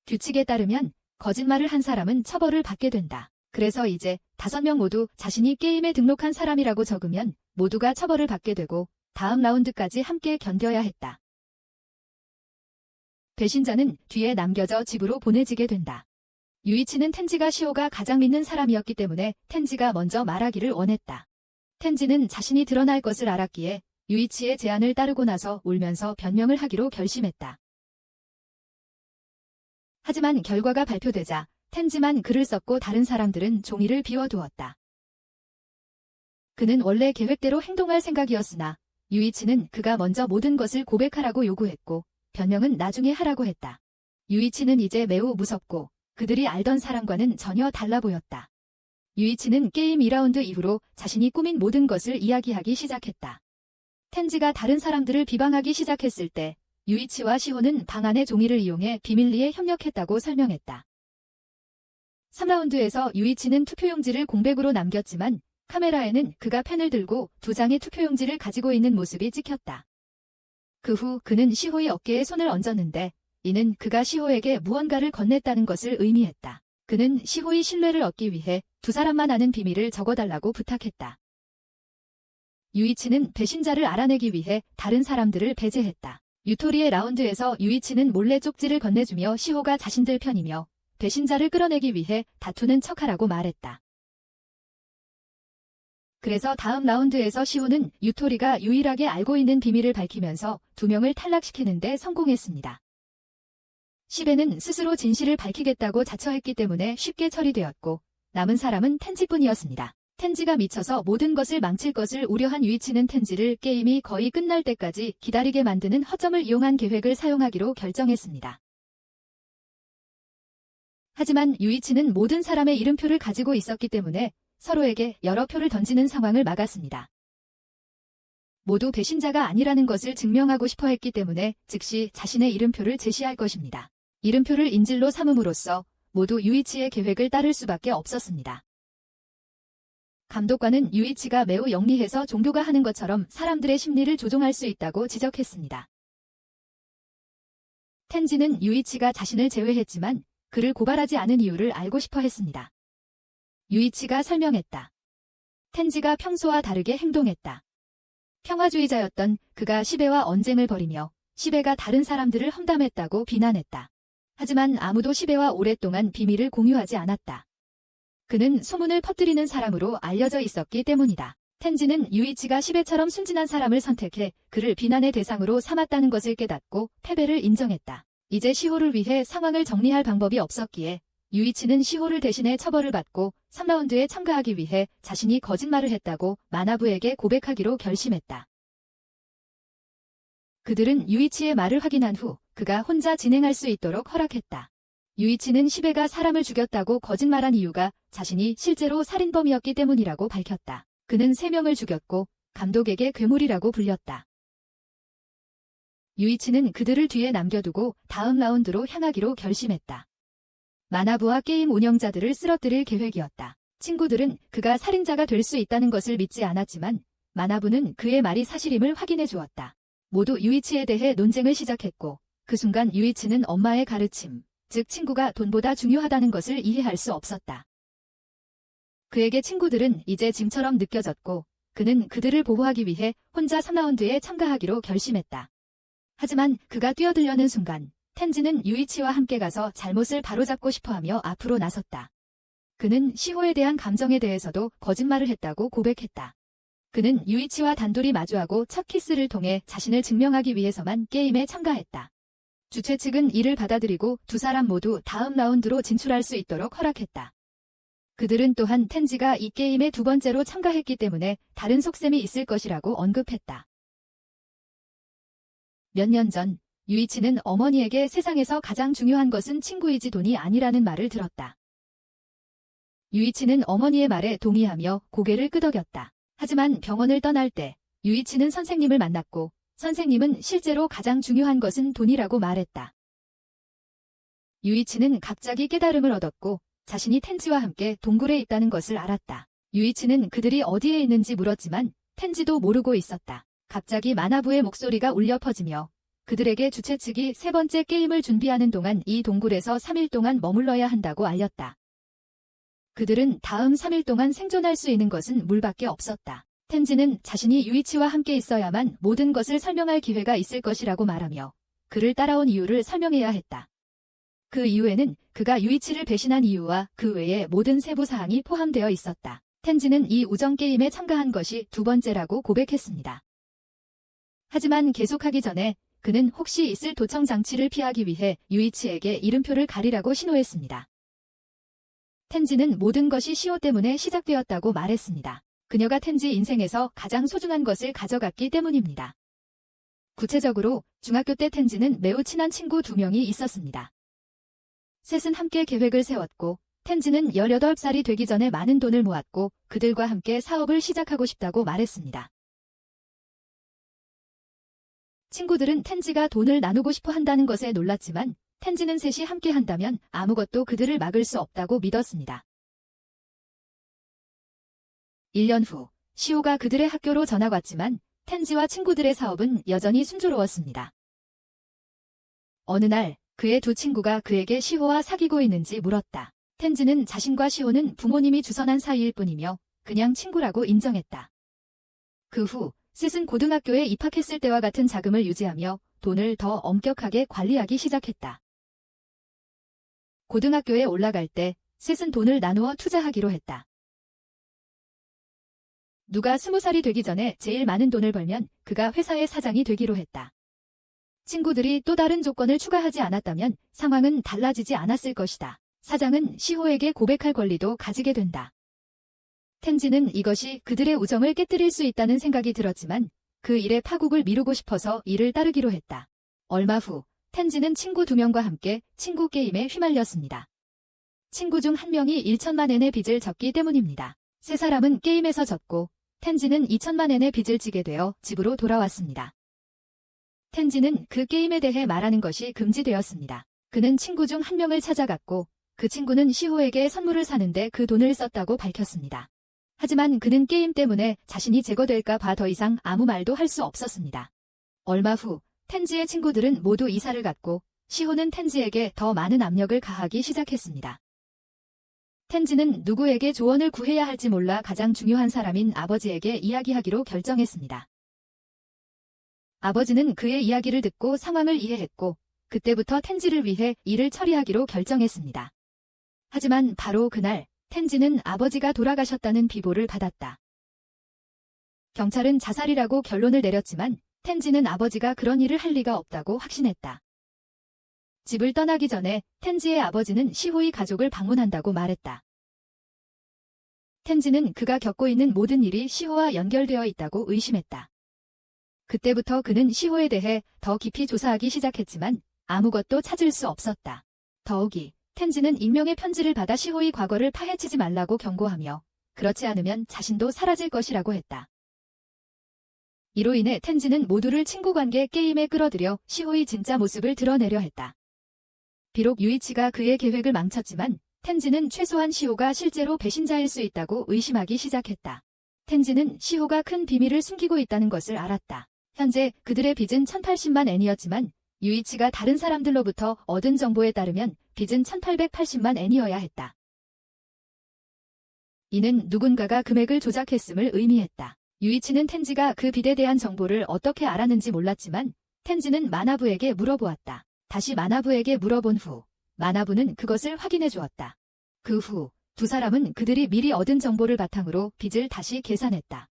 규칙에 따르면 거짓말을 한 사람은 처벌을 받게 된다. 그래서 이제 5명 모두 자신이 게임에 등록한 사람이라고 적으면 모두가 처벌을 받게 되고 다음 라운드까지 함께 견뎌야 했다. 배신자는 뒤에 남겨져 집으로 보내지게 된다. 유이치는 텐지가 시호가 가장 믿는 사람이었기 때문에 텐지가 먼저 말하기를 원했다. 텐지는 자신이 드러날 것을 알았기에 유이치의 제안을 따르고 나서 울면서 변명을 하기로 결심했다. 하지만 결과가 발표되자 텐지만 글을 썼고 다른 사람들은 종이를 비워두었다. 그는 원래 계획대로 행동할 생각이었으나 유이치는 그가 먼저 모든 것을 고백하라고 요구했고 변명은 나중에 하라고 했다. 유이치는 이제 매우 무섭고 그들이 알던 사람과는 전혀 달라 보였다. 유이치는 게임 2라운드 이후로 자신이 꾸민 모든 것을 이야기하기 시작했다. 텐지가 다른 사람들을 비방하기 시작했을 때 유이치와 시호는 방 안의 종이를 이용해 비밀리에 협력했다고 설명했다. 3라운드에서 유이치는 투표용지를 공백으로 남겼지만 카메라에는 그가 펜을 들고 2장의 투표용지를 가지고 있는 모습이 찍혔다. 그 후 그는 시호의 어깨에 손을 얹었는데 이는 그가 시호에게 무언가를 건넸다는 것을 의미했다. 그는 시호의 신뢰를 얻기 위해 2사람만 아는 비밀을 적어달라고 부탁했다. 유이치는 배신자를 알아내기 위해 다른 사람들을 배제했다. 유토리의 라운드에서 유이치는 몰래 쪽지를 건네주며 시호가 자신들 편이며 배신자를 끌어내기 위해 다투는 척하라고 말했다. 그래서 다음 라운드에서 시호는 유토리가 유일하게 알고 있는 비밀을 밝히면서 2명을 탈락시키는 데 성공했습니다. 시베는 스스로 진실을 밝히겠다고 자처했기 때문에 쉽게 처리되었고 남은 사람은 텐지뿐이었습니다. 텐지가 미쳐서 모든 것을 망칠 것을 우려한 유이치는 텐지를 게임이 거의 끝날 때까지 기다리게 만드는 허점을 이용한 계획을 사용하기로 결정했습니다. 하지만 유이치는 모든 사람의 이름표를 가지고 있었기 때문에 서로에게 여러 표를 던지는 상황을 막았습니다. 모두 배신자가 아니라는 것을 증명하고 싶어 했기 때문에 즉시 자신의 이름표를 제시할 것입니다. 이름표를 인질로 삼음으로써 모두 유이치의 계획을 따를 수밖에 없었습니다. 감독관은 유이치가 매우 영리해서 종교가 하는 것처럼 사람들의 심리를 조종할 수 있다고 지적했습니다. 텐지는 유이치가 자신을 제외했지만 그를 고발하지 않은 이유를 알고 싶어 했습니다. 유이치가 설명했다. 텐지가 평소와 다르게 행동했다. 평화주의자였던 그가 시베와 언쟁을 벌이며 시베가 다른 사람들을 험담했다고 비난했다. 하지만 아무도 시베와 오랫동안 비밀을 공유하지 않았다. 그는 소문을 퍼뜨리는 사람으로 알려져 있었기 때문이다. 텐지는 유이치가 시베처럼 순진한 사람을 선택해 그를 비난의 대상으로 삼았다는 것을 깨닫고 패배를 인정했다. 이제 시호를 위해 상황을 정리할 방법이 없었기에 유이치는 시호를 대신해 처벌을 받고 3라운드에 참가하기 위해 자신이 거짓말을 했다고 마나부에게 고백하기로 결심했다. 그들은 유이치의 말을 확인한 후 그가 혼자 진행할 수 있도록 허락했다. 유이치는 시베가 사람을 죽였다고 거짓말한 이유가 자신이 실제로 살인범이었기 때문이라고 밝혔다. 그는 3명을 죽였고 감독에게 괴물이라고 불렸다. 유이치는 그들을 뒤에 남겨두고 다음 라운드로 향하기로 결심했다. 마나부와 게임 운영자들을 쓰러뜨릴 계획이었다. 친구들은 그가 살인자가 될 수 있다는 것을 믿지 않았지만 마나부는 그의 말이 사실임을 확인해 주었다. 모두 유이치에 대해 논쟁을 시작했고 그 순간 유이치는 엄마의 가르침, 즉 친구가 돈보다 중요하다는 것을 이해할 수 없었다. 그에게 친구들은 이제 짐처럼 느껴졌고 그는 그들을 보호하기 위해 혼자 3라운드에 참가하기로 결심했다. 하지만 그가 뛰어들려는 순간 텐지는 유이치와 함께 가서 잘못을 바로잡고 싶어하며 앞으로 나섰다. 그는 시호에 대한 감정에 대해서도 거짓말을 했다고 고백했다. 그는 유이치와 단둘이 마주하고 첫 키스를 통해 자신을 증명하기 위해서만 게임에 참가했다. 주최 측은 이를 받아들이고 2사람 모두 다음 라운드로 진출할 수 있도록 허락했다. 그들은 또한 텐지가 이 게임에 2번째로 참가했기 때문에 다른 속셈이 있을 것이라고 언급했다. 몇 년 전 유이치는 어머니에게 세상에서 가장 중요한 것은 친구이지 돈이 아니라는 말을 들었다. 유이치는 어머니의 말에 동의하며 고개를 끄덕였다. 하지만 병원을 떠날 때 유이치는 선생님을 만났고 선생님은 실제로 가장 중요한 것은 돈이라고 말했다. 유이치는 갑자기 깨달음을 얻었고 자신이 텐지와 함께 동굴에 있다는 것을 알았다. 유이치는 그들이 어디에 있는지 물었지만 텐지도 모르고 있었다. 갑자기 마나부의 목소리가 울려 퍼지며 그들에게 주최 측이 세 번째 게임을 준비하는 동안 이 동굴에서 3일 동안 머물러야 한다고 알렸다. 그들은 다음 3일 동안 생존할 수 있는 것은 물밖에 없었다. 텐지는 자신이 유이치와 함께 있어야만 모든 것을 설명할 기회가 있을 것이라고 말하며 그를 따라온 이유를 설명해야 했다. 그 이유에는 그가 유이치를 배신한 이유와 그 외의 모든 세부 사항이 포함되어 있었다. 텐지는 이 우정 게임에 참가한 것이 두 번째라고 고백했습니다. 하지만 계속하기 전에 그는 혹시 있을 도청 장치를 피하기 위해 유이치에게 이름표를 가리라고 신호했습니다. 텐지는 모든 것이 시호 때문에 시작되었다고 말했습니다. 그녀가 텐지 인생에서 가장 소중한 것을 가져갔기 때문입니다. 구체적으로 중학교 때 텐지는 매우 친한 친구 2명이 있었습니다. 셋은 함께 계획을 세웠고 텐지는 18살이 되기 전에 많은 돈을 모았고 그들과 함께 사업을 시작하고 싶다고 말했습니다. 친구들은 텐지가 돈을 나누고 싶어 한다는 것에 놀랐지만 텐지는 셋이 함께 한다면 아무것도 그들을 막을 수 없다고 믿었습니다. 1년 후 시호가 그들의 학교로 전학 왔지만 텐지와 친구들의 사업은 여전히 순조로웠습니다. 어느 날 그의 두 친구가 그에게 시호와 사귀고 있는지 물었다. 텐지는 자신과 시호는 부모님이 주선한 사이일 뿐이며 그냥 친구라고 인정했다. 그 후 셋은 고등학교에 입학했을 때와 같은 자금을 유지하며 돈을 더 엄격하게 관리하기 시작했다. 고등학교에 올라갈 때 셋은 돈을 나누어 투자하기로 했다. 누가 20살이 되기 전에 제일 많은 돈을 벌면 그가 회사의 사장이 되기로 했다. 친구들이 또 다른 조건을 추가하지 않았다면 상황은 달라지지 않았을 것이다. 사장은 시호에게 고백할 권리도 가지게 된다. 텐지는 이것이 그들의 우정을 깨뜨릴 수 있다는 생각이 들었지만 그 일의 파국을 미루고 싶어서 이를 따르기로 했다. 얼마 후 텐지는 친구 2명과 함께 친구 게임에 휘말렸습니다. 친구 중 한 명이 1천만 엔의 빚을 졌기 때문입니다. 세 사람은 게임에서 졌고 텐지는 2천만 엔의 빚을 지게 되어 집으로 돌아왔습니다. 텐지는 그 게임에 대해 말하는 것이 금지되었습니다. 그는 친구 중 한 명을 찾아갔고 그 친구는 시호에게 선물을 사는데 그 돈을 썼다고 밝혔습니다. 하지만 그는 게임 때문에 자신이 제거될까 봐 더 이상 아무 말도 할 수 없었습니다. 얼마 후 텐지의 친구들은 모두 이사를 갔고 시호는 텐지에게 더 많은 압력을 가하기 시작했습니다. 텐지는 누구에게 조언을 구해야 할지 몰라 가장 중요한 사람인 아버지에게 이야기하기로 결정했습니다. 아버지는 그의 이야기를 듣고 상황을 이해했고 그때부터 텐지를 위해 일을 처리하기로 결정했습니다. 하지만 바로 그날 텐지는 아버지가 돌아가셨다는 비보를 받았다. 경찰은 자살이라고 결론을 내렸지만 텐지는 아버지가 그런 일을 할 리가 없다고 확신했다. 집을 떠나기 전에 텐지의 아버지는 시호의 가족을 방문한다고 말했다. 텐지는 그가 겪고 있는 모든 일이 시호와 연결되어 있다고 의심했다. 그때부터 그는 시호에 대해 더 깊이 조사하기 시작했지만 아무것도 찾을 수 없었다. 더욱이 텐지는 익명의 편지를 받아 시호의 과거를 파헤치지 말라고 경고하며 그렇지 않으면 자신도 사라질 것이라고 했다. 이로 인해 텐지는 모두를 친구관계 게임에 끌어들여 시호의 진짜 모습을 드러내려 했다. 비록 유이치가 그의 계획을 망쳤지만 텐지는 최소한 시호가 실제로 배신자일 수 있다고 의심하기 시작했다. 텐지는 시호가 큰 비밀을 숨기고 있다는 것을 알았다. 현재 그들의 빚은 1080만 엔이었지만 유이치가 다른 사람들로부터 얻은 정보에 따르면 빚은 1880만 엔이어야 했다. 이는 누군가가 금액을 조작했음을 의미했다. 유이치는 텐지가 그 빚에 대한 정보를 어떻게 알았는지 몰랐지만 텐지는 마나부에게 물어보았다. 다시 마나부에게 물어본 후 마나부는 그것을 확인해 주었다. 그 후 두 사람은 그들이 미리 얻은 정보를 바탕으로 빚을 다시 계산했다.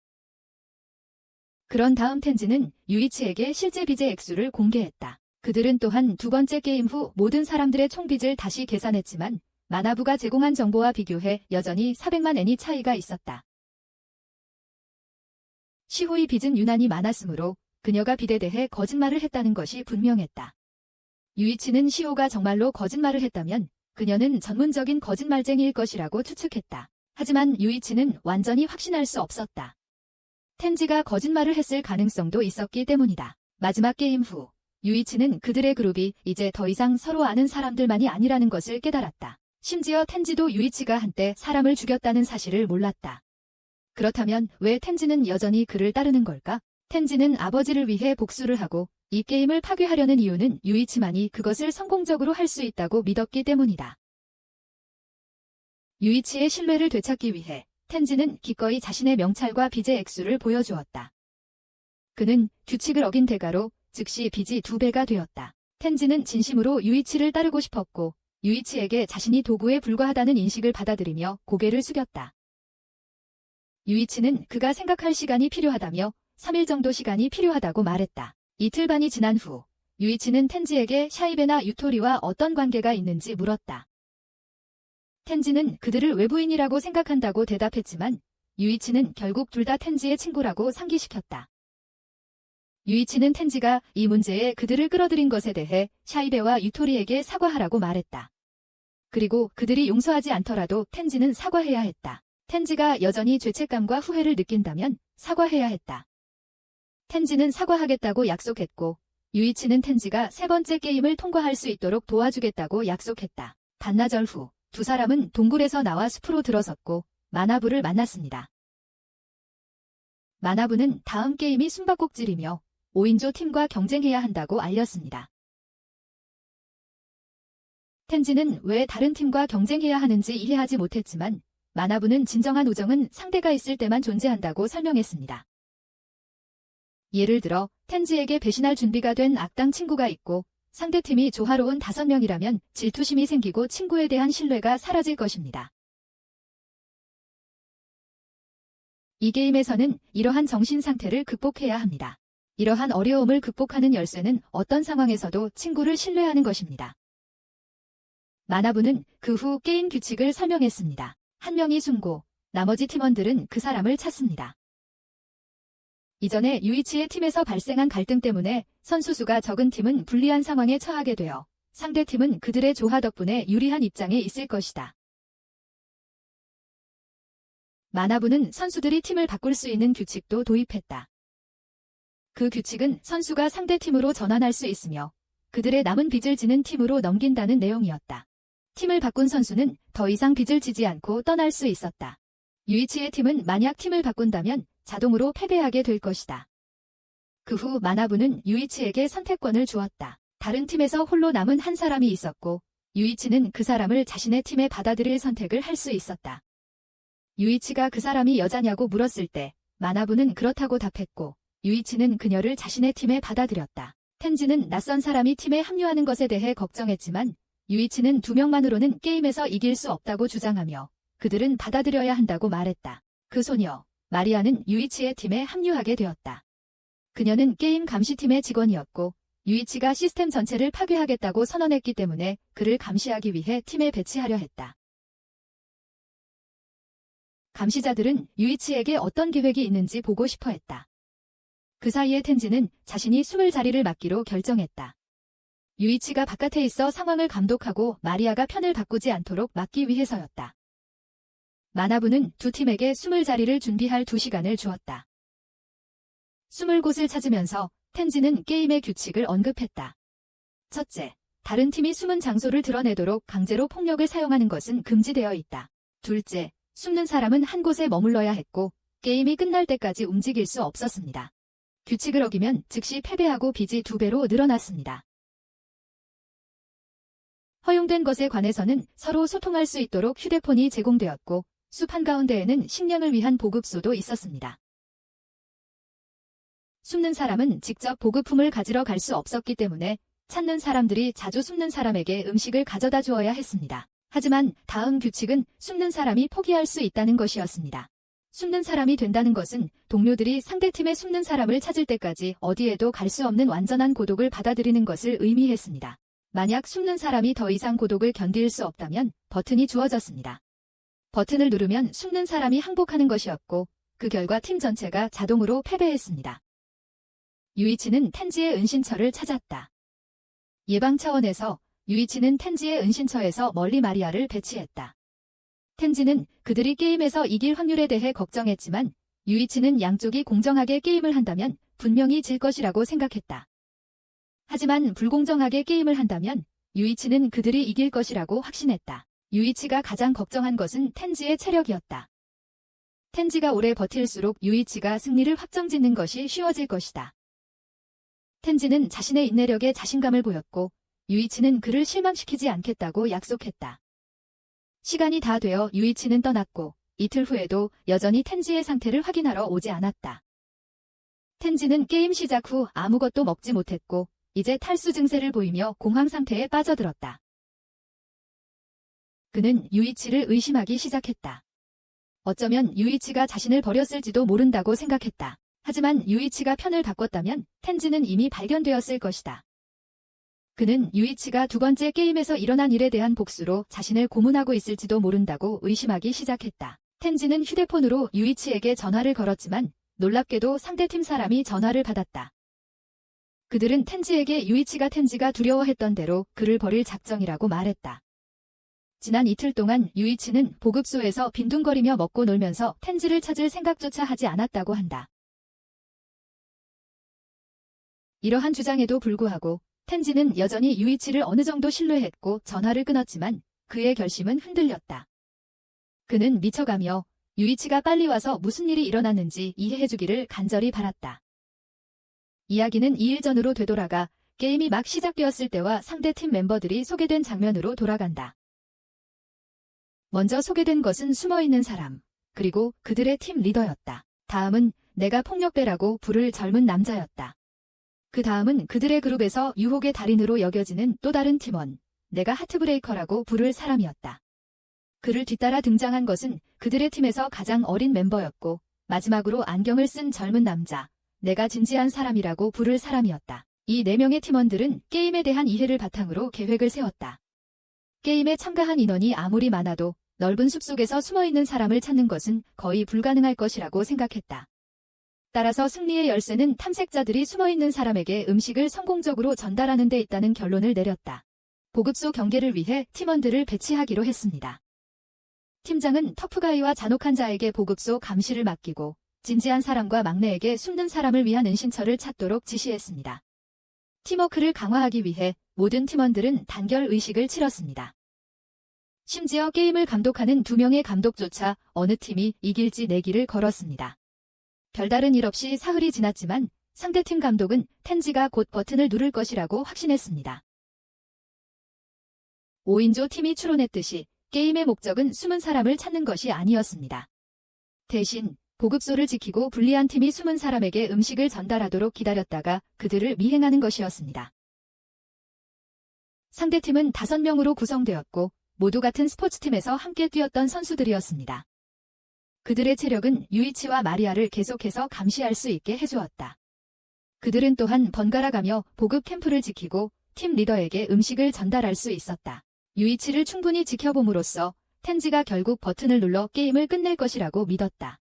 그런 다음 텐지는 유이치에게 실제 빚의 액수를 공개했다. 그들은 또한 두 번째 게임 후 모든 사람들의 총빚을 다시 계산했지만 마나부가 제공한 정보와 비교해 여전히 400만 엔이 차이가 있었다. 시호의 빚은 유난히 많았으므로 그녀가 빚에 대해 거짓말을 했다는 것이 분명했다. 유이치는 시호가 정말로 거짓말을 했다면 그녀는 전문적인 거짓말쟁이일 것이라고 추측했다. 하지만 유이치는 완전히 확신할 수 없었다. 텐지가 거짓말을 했을 가능성도 있었기 때문이다. 마지막 게임 후 유이치는 그들의 그룹이 이제 더 이상 서로 아는 사람들만이 아니라는 것을 깨달았다. 심지어 텐지도 유이치가 한때 사람을 죽였다는 사실을 몰랐다. 그렇다면 왜 텐지는 여전히 그를 따르는 걸까? 텐지는 아버지를 위해 복수를 하고 이 게임을 파괴하려는 이유는 유이치만이 그것을 성공적으로 할 수 있다고 믿었기 때문이다. 유이치의 신뢰를 되찾기 위해 텐지는 기꺼이 자신의 명찰과 빚의 액수를 보여주었다. 그는 규칙을 어긴 대가로 즉시 빚이 2배가 되었다. 텐지는 진심으로 유이치를 따르고 싶었고 유이치에게 자신이 도구에 불과하다는 인식을 받아들이며 고개를 숙였다. 유이치는 그가 생각할 시간이 필요하다며 3일 정도 시간이 필요하다고 말했다. 이틀 반이 지난 후 유이치는 텐지에게 샤이베나 유토리와 어떤 관계가 있는지 물었다. 텐지는 그들을 외부인이라고 생각한다고 대답했지만 유이치는 결국 둘 다 텐지의 친구라고 상기시켰다. 유이치는 텐지가 이 문제에 그들을 끌어들인 것에 대해 샤이베와 유토리에게 사과하라고 말했다. 그리고 그들이 용서하지 않더라도 텐지는 사과해야 했다. 텐지가 여전히 죄책감과 후회를 느낀다면 사과해야 했다. 텐지는 사과하겠다고 약속했고 유이치는 텐지가 3번째 게임을 통과할 수 있도록 도와주겠다고 약속했다. 반나절 후 두 사람은 동굴에서 나와 숲으로 들어섰고 마나부를 만났습니다. 마나부는 다음 게임이 숨바꼭질이며 5인조 팀과 경쟁해야 한다고 알렸습니다. 텐지는 왜 다른 팀과 경쟁해야 하는지 이해하지 못했지만 마나부는 진정한 우정은 상대가 있을 때만 존재한다고 설명했습니다. 예를 들어 텐지에게 배신할 준비가 된 악당 친구가 있고 상대팀이 조화로운 5명이라면 질투심이 생기고 친구에 대한 신뢰가 사라질 것입니다. 이 게임에서는 이러한 정신 상태를 극복해야 합니다. 이러한 어려움을 극복하는 열쇠는 어떤 상황에서도 친구를 신뢰하는 것입니다. 마나부는 그 후 게임 규칙을 설명했습니다. 한 명이 숨고 나머지 팀원들은 그 사람을 찾습니다. 이전에 유이치의 팀에서 발생한 갈등 때문에 선수 수가 적은 팀은 불리한 상황에 처하게 되어 상대 팀은 그들의 조화 덕분에 유리한 입장에 있을 것이다. 마나부는 선수들이 팀을 바꿀 수 있는 규칙도 도입했다. 그 규칙은 선수가 상대 팀으로 전환할 수 있으며 그들의 남은 빚을 지는 팀으로 넘긴다는 내용이었다. 팀을 바꾼 선수는 더 이상 빚을 지지 않고 떠날 수 있었다. 유이치의 팀은 만약 팀을 바꾼다면 자동으로 패배하게 될 것이다. 그 후 마나부는 유이치에게 선택권을 주었다. 다른 팀에서 홀로 남은 한 사람이 있었고 유이치는 그 사람을 자신의 팀에 받아들일 선택을 할 수 있었다. 유이치가 그 사람이 여자냐고 물었을 때 마나부는 그렇다고 답했고 유이치는 그녀를 자신의 팀에 받아들였다. 텐지는 낯선 사람이 팀에 합류하는 것에 대해 걱정했지만 유이치는 2명만으로는 게임에서 이길 수 없다고 주장하며 그들은 받아들여야 한다고 말했다. 그 소녀 마리아는 유이치의 팀에 합류하게 되었다. 그녀는 게임 감시팀의 직원이었고 유이치가 시스템 전체를 파괴하겠다고 선언했기 때문에 그를 감시하기 위해 팀에 배치하려 했다. 감시자들은 유이치에게 어떤 계획이 있는지 보고 싶어 했다. 그 사이에 텐지는 자신이 숨을 자리를 맡기로 결정했다. 유이치가 바깥에 있어 상황을 감독하고 마리아가 편을 바꾸지 않도록 막기 위해서였다. 마나부는 두 팀에게 숨을 자리를 준비할 2시간을 주었다. 숨을 곳을 찾으면서 텐지는 게임의 규칙을 언급했다. 첫째, 다른 팀이 숨은 장소를 드러내도록 강제로 폭력을 사용하는 것은 금지되어 있다. 둘째, 숨는 사람은 한 곳에 머물러야 했고 게임이 끝날 때까지 움직일 수 없었습니다. 규칙을 어기면 즉시 패배하고 빚이 2배로 늘어났습니다. 허용된 것에 관해서는 서로 소통할 수 있도록 휴대폰이 제공되었고 숲 한가운데에는 식량을 위한 보급소도 있었습니다. 숨는 사람은 직접 보급품을 가지러 갈 수 없었기 때문에 찾는 사람들이 자주 숨는 사람에게 음식을 가져다 주어야 했습니다. 하지만 다음 규칙은 숨는 사람이 포기할 수 있다는 것이었습니다. 숨는 사람이 된다는 것은 동료들이 상대팀의 숨는 사람을 찾을 때까지 어디에도 갈 수 없는 완전한 고독을 받아들이는 것을 의미했습니다. 만약 숨는 사람이 더 이상 고독을 견딜 수 없다면 버튼이 주어졌습니다. 버튼을 누르면 숨는 사람이 항복하는 것이었고 그 결과 팀 전체가 자동으로 패배했습니다. 유이치는 텐지의 은신처를 찾았다. 예방 차원에서 유이치는 텐지의 은신처에서 멀리 마리아를 배치했다. 텐지는 그들이 게임에서 이길 확률에 대해 걱정했지만 유이치는 양쪽이 공정하게 게임을 한다면 분명히 질 것이라고 생각했다. 하지만 불공정하게 게임을 한다면 유이치는 그들이 이길 것이라고 확신했다. 유이치가 가장 걱정한 것은 텐지의 체력이었다. 텐지가 오래 버틸수록 유이치가 승리를 확정짓는 것이 쉬워질 것이다. 텐지는 자신의 인내력에 자신감을 보였고 유이치는 그를 실망시키지 않겠다고 약속했다. 시간이 다 되어 유이치는 떠났고 이틀 후에도 여전히 텐지의 상태를 확인하러 오지 않았다. 텐지는 게임 시작 후 아무것도 먹지 못했고 이제 탈수 증세를 보이며 공황 상태에 빠져들었다. 그는 유이치를 의심하기 시작했다. 어쩌면 유이치가 자신을 버렸을지도 모른다고 생각했다. 하지만 유이치가 편을 바꿨다면 텐지는 이미 발견되었을 것이다. 그는 유이치가 두 번째 게임에서 일어난 일에 대한 복수로 자신을 고문하고 있을지도 모른다고 의심하기 시작했다. 텐지는 휴대폰으로 유이치에게 전화를 걸었지만 놀랍게도 상대팀 사람이 전화를 받았다. 그들은 텐지에게 유이치가 텐지가 두려워했던 대로 그를 버릴 작정이라고 말했다. 지난 이틀 동안 유이치는 보급소에서 빈둥거리며 먹고 놀면서 텐지를 찾을 생각조차 하지 않았다고 한다. 이러한 주장에도 불구하고 텐지는 여전히 유이치를 어느 정도 신뢰했고 전화를 끊었지만 그의 결심은 흔들렸다. 그는 미쳐가며 유이치가 빨리 와서 무슨 일이 일어났는지 이해해주기를 간절히 바랐다. 이야기는 2일 전으로 되돌아가 게임이 막 시작되었을 때와 상대팀 멤버들이 소개된 장면으로 돌아간다. 먼저 소개된 것은 숨어있는 사람, 그리고 그들의 팀 리더였다. 다음은 내가 폭력배라고 부를 젊은 남자였다. 그 다음은 그들의 그룹에서 유혹의 달인으로 여겨지는 또 다른 팀원, 내가 하트브레이커라고 부를 사람이었다. 그를 뒤따라 등장한 것은 그들의 팀에서 가장 어린 멤버였고 마지막으로 안경을 쓴 젊은 남자, 내가 진지한 사람이라고 부를 사람이었다. 이 4명의 팀원들은 게임에 대한 이해를 바탕으로 계획을 세웠다. 게임에 참가한 인원이 아무리 많아도 넓은 숲속에서 숨어있는 사람을 찾는 것은 거의 불가능할 것이라고 생각했다. 따라서 승리의 열쇠는 탐색자들이 숨어있는 사람에게 음식을 성공적으로 전달하는 데 있다는 결론을 내렸다. 보급소 경계를 위해 팀원들을 배치하기로 했습니다. 팀장은 터프가이와 잔혹한 자에게 보급소 감시를 맡기고 진지한 사람과 막내에게 숨는 사람을 위한 은신처를 찾도록 지시했습니다. 팀워크를 강화하기 위해 모든 팀원들은 단결 의식을 치렀습니다. 심지어 게임을 감독하는 2명의 감독조차 어느 팀이 이길지 내기를 걸었습니다. 별다른 일 없이 사흘이 지났지만 상대팀 감독은 텐지가 곧 버튼을 누를 것이라고 확신했습니다. 5인조 팀이 추론했듯이 게임의 목적은 숨은 사람을 찾는 것이 아니었습니다. 대신 보급소를 지키고 불리한 팀이 숨은 사람에게 음식을 전달하도록 기다렸다가 그들을 미행하는 것이었습니다. 상대팀은 5명으로 구성되었고 모두 같은 스포츠팀에서 함께 뛰었던 선수들이었습니다. 그들의 체력은 유이치와 마리아를 계속해서 감시할 수 있게 해주었다. 그들은 또한 번갈아가며 보급 캠프를 지키고 팀 리더에게 음식을 전달할 수 있었다. 유이치를 충분히 지켜봄으로써 텐지가 결국 버튼을 눌러 게임을 끝낼 것이라고 믿었다.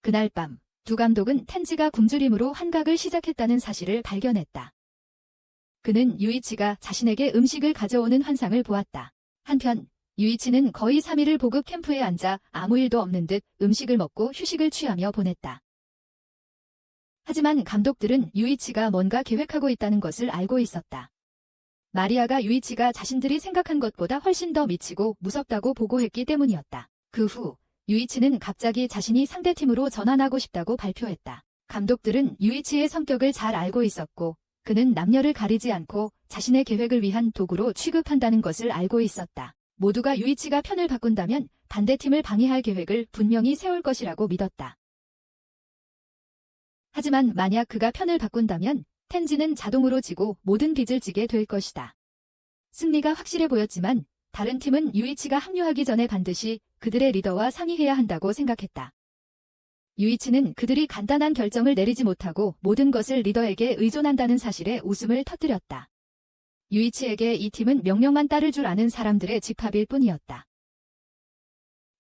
그날 밤, 두 감독은 텐지가 굶주림으로 환각을 시작했다는 사실을 발견했다. 그는 유이치가 자신에게 음식을 가져오는 환상을 보았다. 한편 유이치는 거의 3일을 보급 캠프에 앉아 아무 일도 없는 듯 음식을 먹고 휴식을 취하며 보냈다. 하지만 감독들은 유이치가 뭔가 계획하고 있다는 것을 알고 있었다. 마리아가 유이치가 자신들이 생각한 것보다 훨씬 더 미치고 무섭다고 보고했기 때문이었다. 그 후 유이치는 갑자기 자신이 상대팀으로 전환하고 싶다고 발표했다. 감독들은 유이치의 성격을 잘 알고 있었고 그는 남녀를 가리지 않고 자신의 계획을 위한 도구로 취급한다는 것을 알고 있었다. 모두가 유이치가 편을 바꾼다면 반대팀을 방해할 계획을 분명히 세울 것이라고 믿었다. 하지만 만약 그가 편을 바꾼다면 텐지는 자동으로 지고 모든 빚을 지게 될 것이다. 승리가 확실해 보였지만 다른 팀은 유이치가 합류하기 전에 반드시 그들의 리더와 상의해야 한다고 생각했다. 유이치는 그들이 간단한 결정을 내리지 못하고 모든 것을 리더에게 의존한다는 사실에 웃음을 터뜨렸다. 유이치에게 이 팀은 명령만 따를 줄 아는 사람들의 집합일 뿐이었다.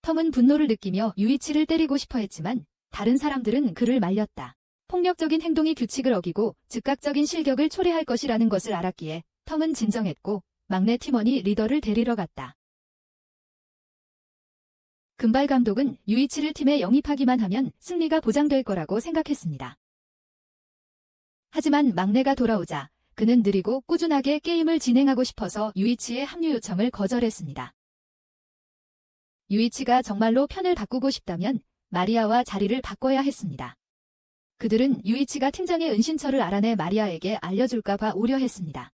텀은 분노를 느끼며 유이치를 때리고 싶어 했지만 다른 사람들은 그를 말렸다. 폭력적인 행동이 규칙을 어기고 즉각적인 실격을 초래할 것이라는 것을 알았기에 텀은 진정했고 막내 팀원이 리더를 데리러 갔다. 금발 감독은 유이치를 팀에 영입하기만 하면 승리가 보장될 거라고 생각했습니다. 하지만 막내가 돌아오자 그는 느리고 꾸준하게 게임을 진행하고 싶어서 유이치의 합류 요청을 거절했습니다. 유이치가 정말로 편을 바꾸고 싶다면 마리아와 자리를 바꿔야 했습니다. 그들은 유이치가 팀장의 은신처를 알아내 마리아에게 알려줄까 봐 우려했습니다.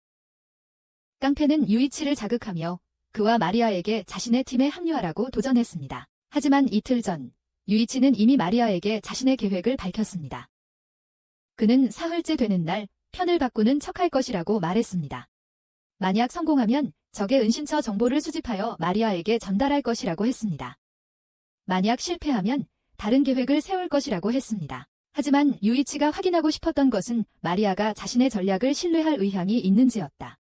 깡패는 유이치를 자극하며 그와 마리아에게 자신의 팀에 합류하라고 도전했습니다. 하지만 이틀 전 유이치는 이미 마리아에게 자신의 계획을 밝혔습니다. 그는 사흘째 되는 날 편을 바꾸는 척할 것이라고 말했습니다. 만약 성공하면 적의 은신처 정보를 수집하여 마리아에게 전달할 것이라고 했습니다. 만약 실패하면 다른 계획을 세울 것이라고 했습니다. 하지만 유이치가 확인하고 싶었던 것은 마리아가 자신의 전략을 신뢰할 의향이 있는지였다.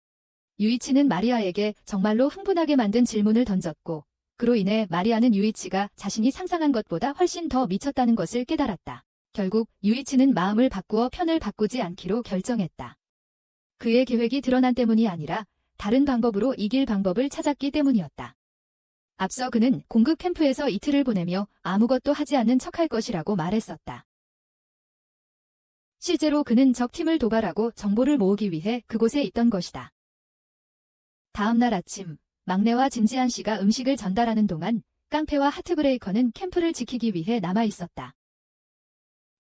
유이치는 마리아에게 정말로 흥분하게 만든 질문을 던졌고 그로 인해 마리아는 유이치가 자신이 상상한 것보다 훨씬 더 미쳤다는 것을 깨달았다. 결국 유이치는 마음을 바꾸어 편을 바꾸지 않기로 결정했다. 그의 계획이 드러난 때문이 아니라 다른 방법으로 이길 방법을 찾았기 때문이었다. 앞서 그는 공급 캠프에서 이틀을 보내며 아무것도 하지 않는 척할 것이라고 말했었다. 실제로 그는 적 팀을 도발하고 정보를 모으기 위해 그곳에 있던 것이다. 다음 날 아침, 막내와 진지한 씨가 음식을 전달하는 동안 깡패와 하트브레이커는 캠프를 지키기 위해 남아 있었다.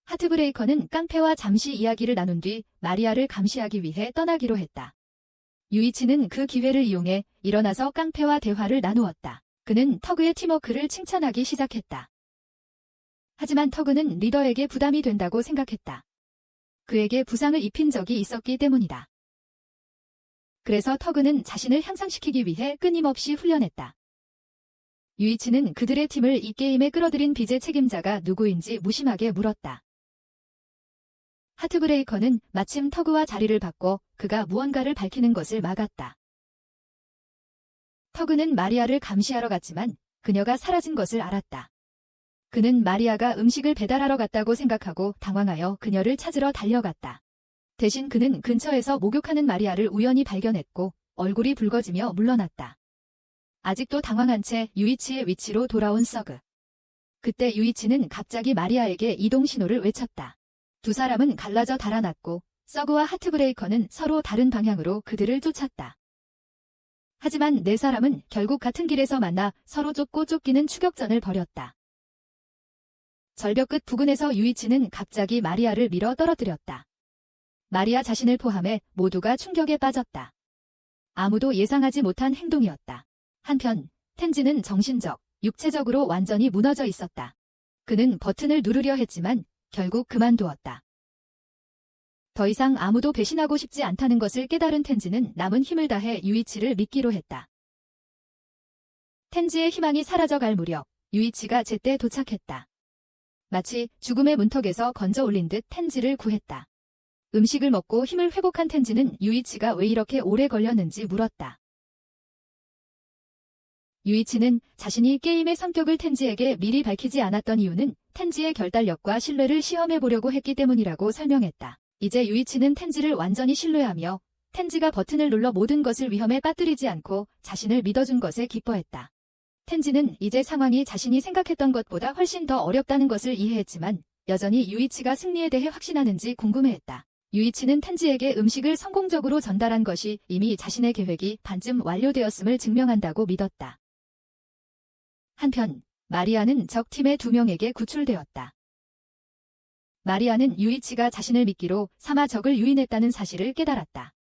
하트브레이커는 깡패와 잠시 이야기를 나눈 뒤 마리아를 감시하기 위해 떠나기로 했다. 유이치는 그 기회를 이용해 일어나서 깡패와 대화를 나누었다. 그는 터그의 팀워크를 칭찬하기 시작했다. 하지만 터그는 리더에게 부담이 된다고 생각했다. 그에게 부상을 입힌 적이 있었기 때문이다. 그래서 터그는 자신을 향상시키기 위해 끊임없이 훈련했다. 유이치는 그들의 팀을 이 게임에 끌어들인 빚의 책임자가 누구인지 무심하게 물었다. 하트브레이커는 마침 터그와 자리를 바꿔 그가 무언가를 밝히는 것을 막았다. 터그는 마리아를 감시하러 갔지만 그녀가 사라진 것을 알았다. 그는 마리아가 음식을 배달하러 갔다고 생각하고 당황하여 그녀를 찾으러 달려갔다. 대신 그는 근처에서 목욕하는 마리아를 우연히 발견했고 얼굴이 붉어지며 물러났다. 아직도 당황한 채 유이치의 위치로 돌아온 서그. 그때 유이치는 갑자기 마리아에게 이동 신호를 외쳤다. 두 사람은 갈라져 달아났고 서그와 하트브레이커는 서로 다른 방향으로 그들을 쫓았다. 하지만 네 사람은 결국 같은 길에서 만나 서로 쫓고 쫓기는 추격전을 벌였다. 절벽 끝 부근에서 유이치는 갑자기 마리아를 밀어 떨어뜨렸다. 마리아 자신을 포함해 모두가 충격에 빠졌다. 아무도 예상하지 못한 행동이었다. 한편 텐지는 정신적, 육체적으로 완전히 무너져 있었다. 그는 버튼을 누르려 했지만 결국 그만두었다. 더 이상 아무도 배신하고 싶지 않다는 것을 깨달은 텐지는 남은 힘을 다해 유이치를 믿기로 했다. 텐지의 희망이 사라져갈 무렵 유이치가 제때 도착했다. 마치 죽음의 문턱에서 건져 올린 듯 텐지를 구했다. 음식을 먹고 힘을 회복한 텐지는 유이치가 왜 이렇게 오래 걸렸는지 물었다. 유이치는 자신이 게임의 성격을 텐지에게 미리 밝히지 않았던 이유는 텐지의 결단력과 신뢰를 시험해보려고 했기 때문이라고 설명했다. 이제 유이치는 텐지를 완전히 신뢰하며 텐지가 버튼을 눌러 모든 것을 위험에 빠뜨리지 않고 자신을 믿어준 것에 기뻐했다. 텐지는 이제 상황이 자신이 생각했던 것보다 훨씬 더 어렵다는 것을 이해했지만 여전히 유이치가 승리에 대해 확신하는지 궁금해했다. 유이치는 텐지에게 음식을 성공적으로 전달한 것이 이미 자신의 계획이 반쯤 완료되었음을 증명한다고 믿었다. 한편 마리아는 적팀의 2명에게 구출되었다. 마리아는 유이치가 자신을 믿기로 사마 적을 유인했다는 사실을 깨달았다.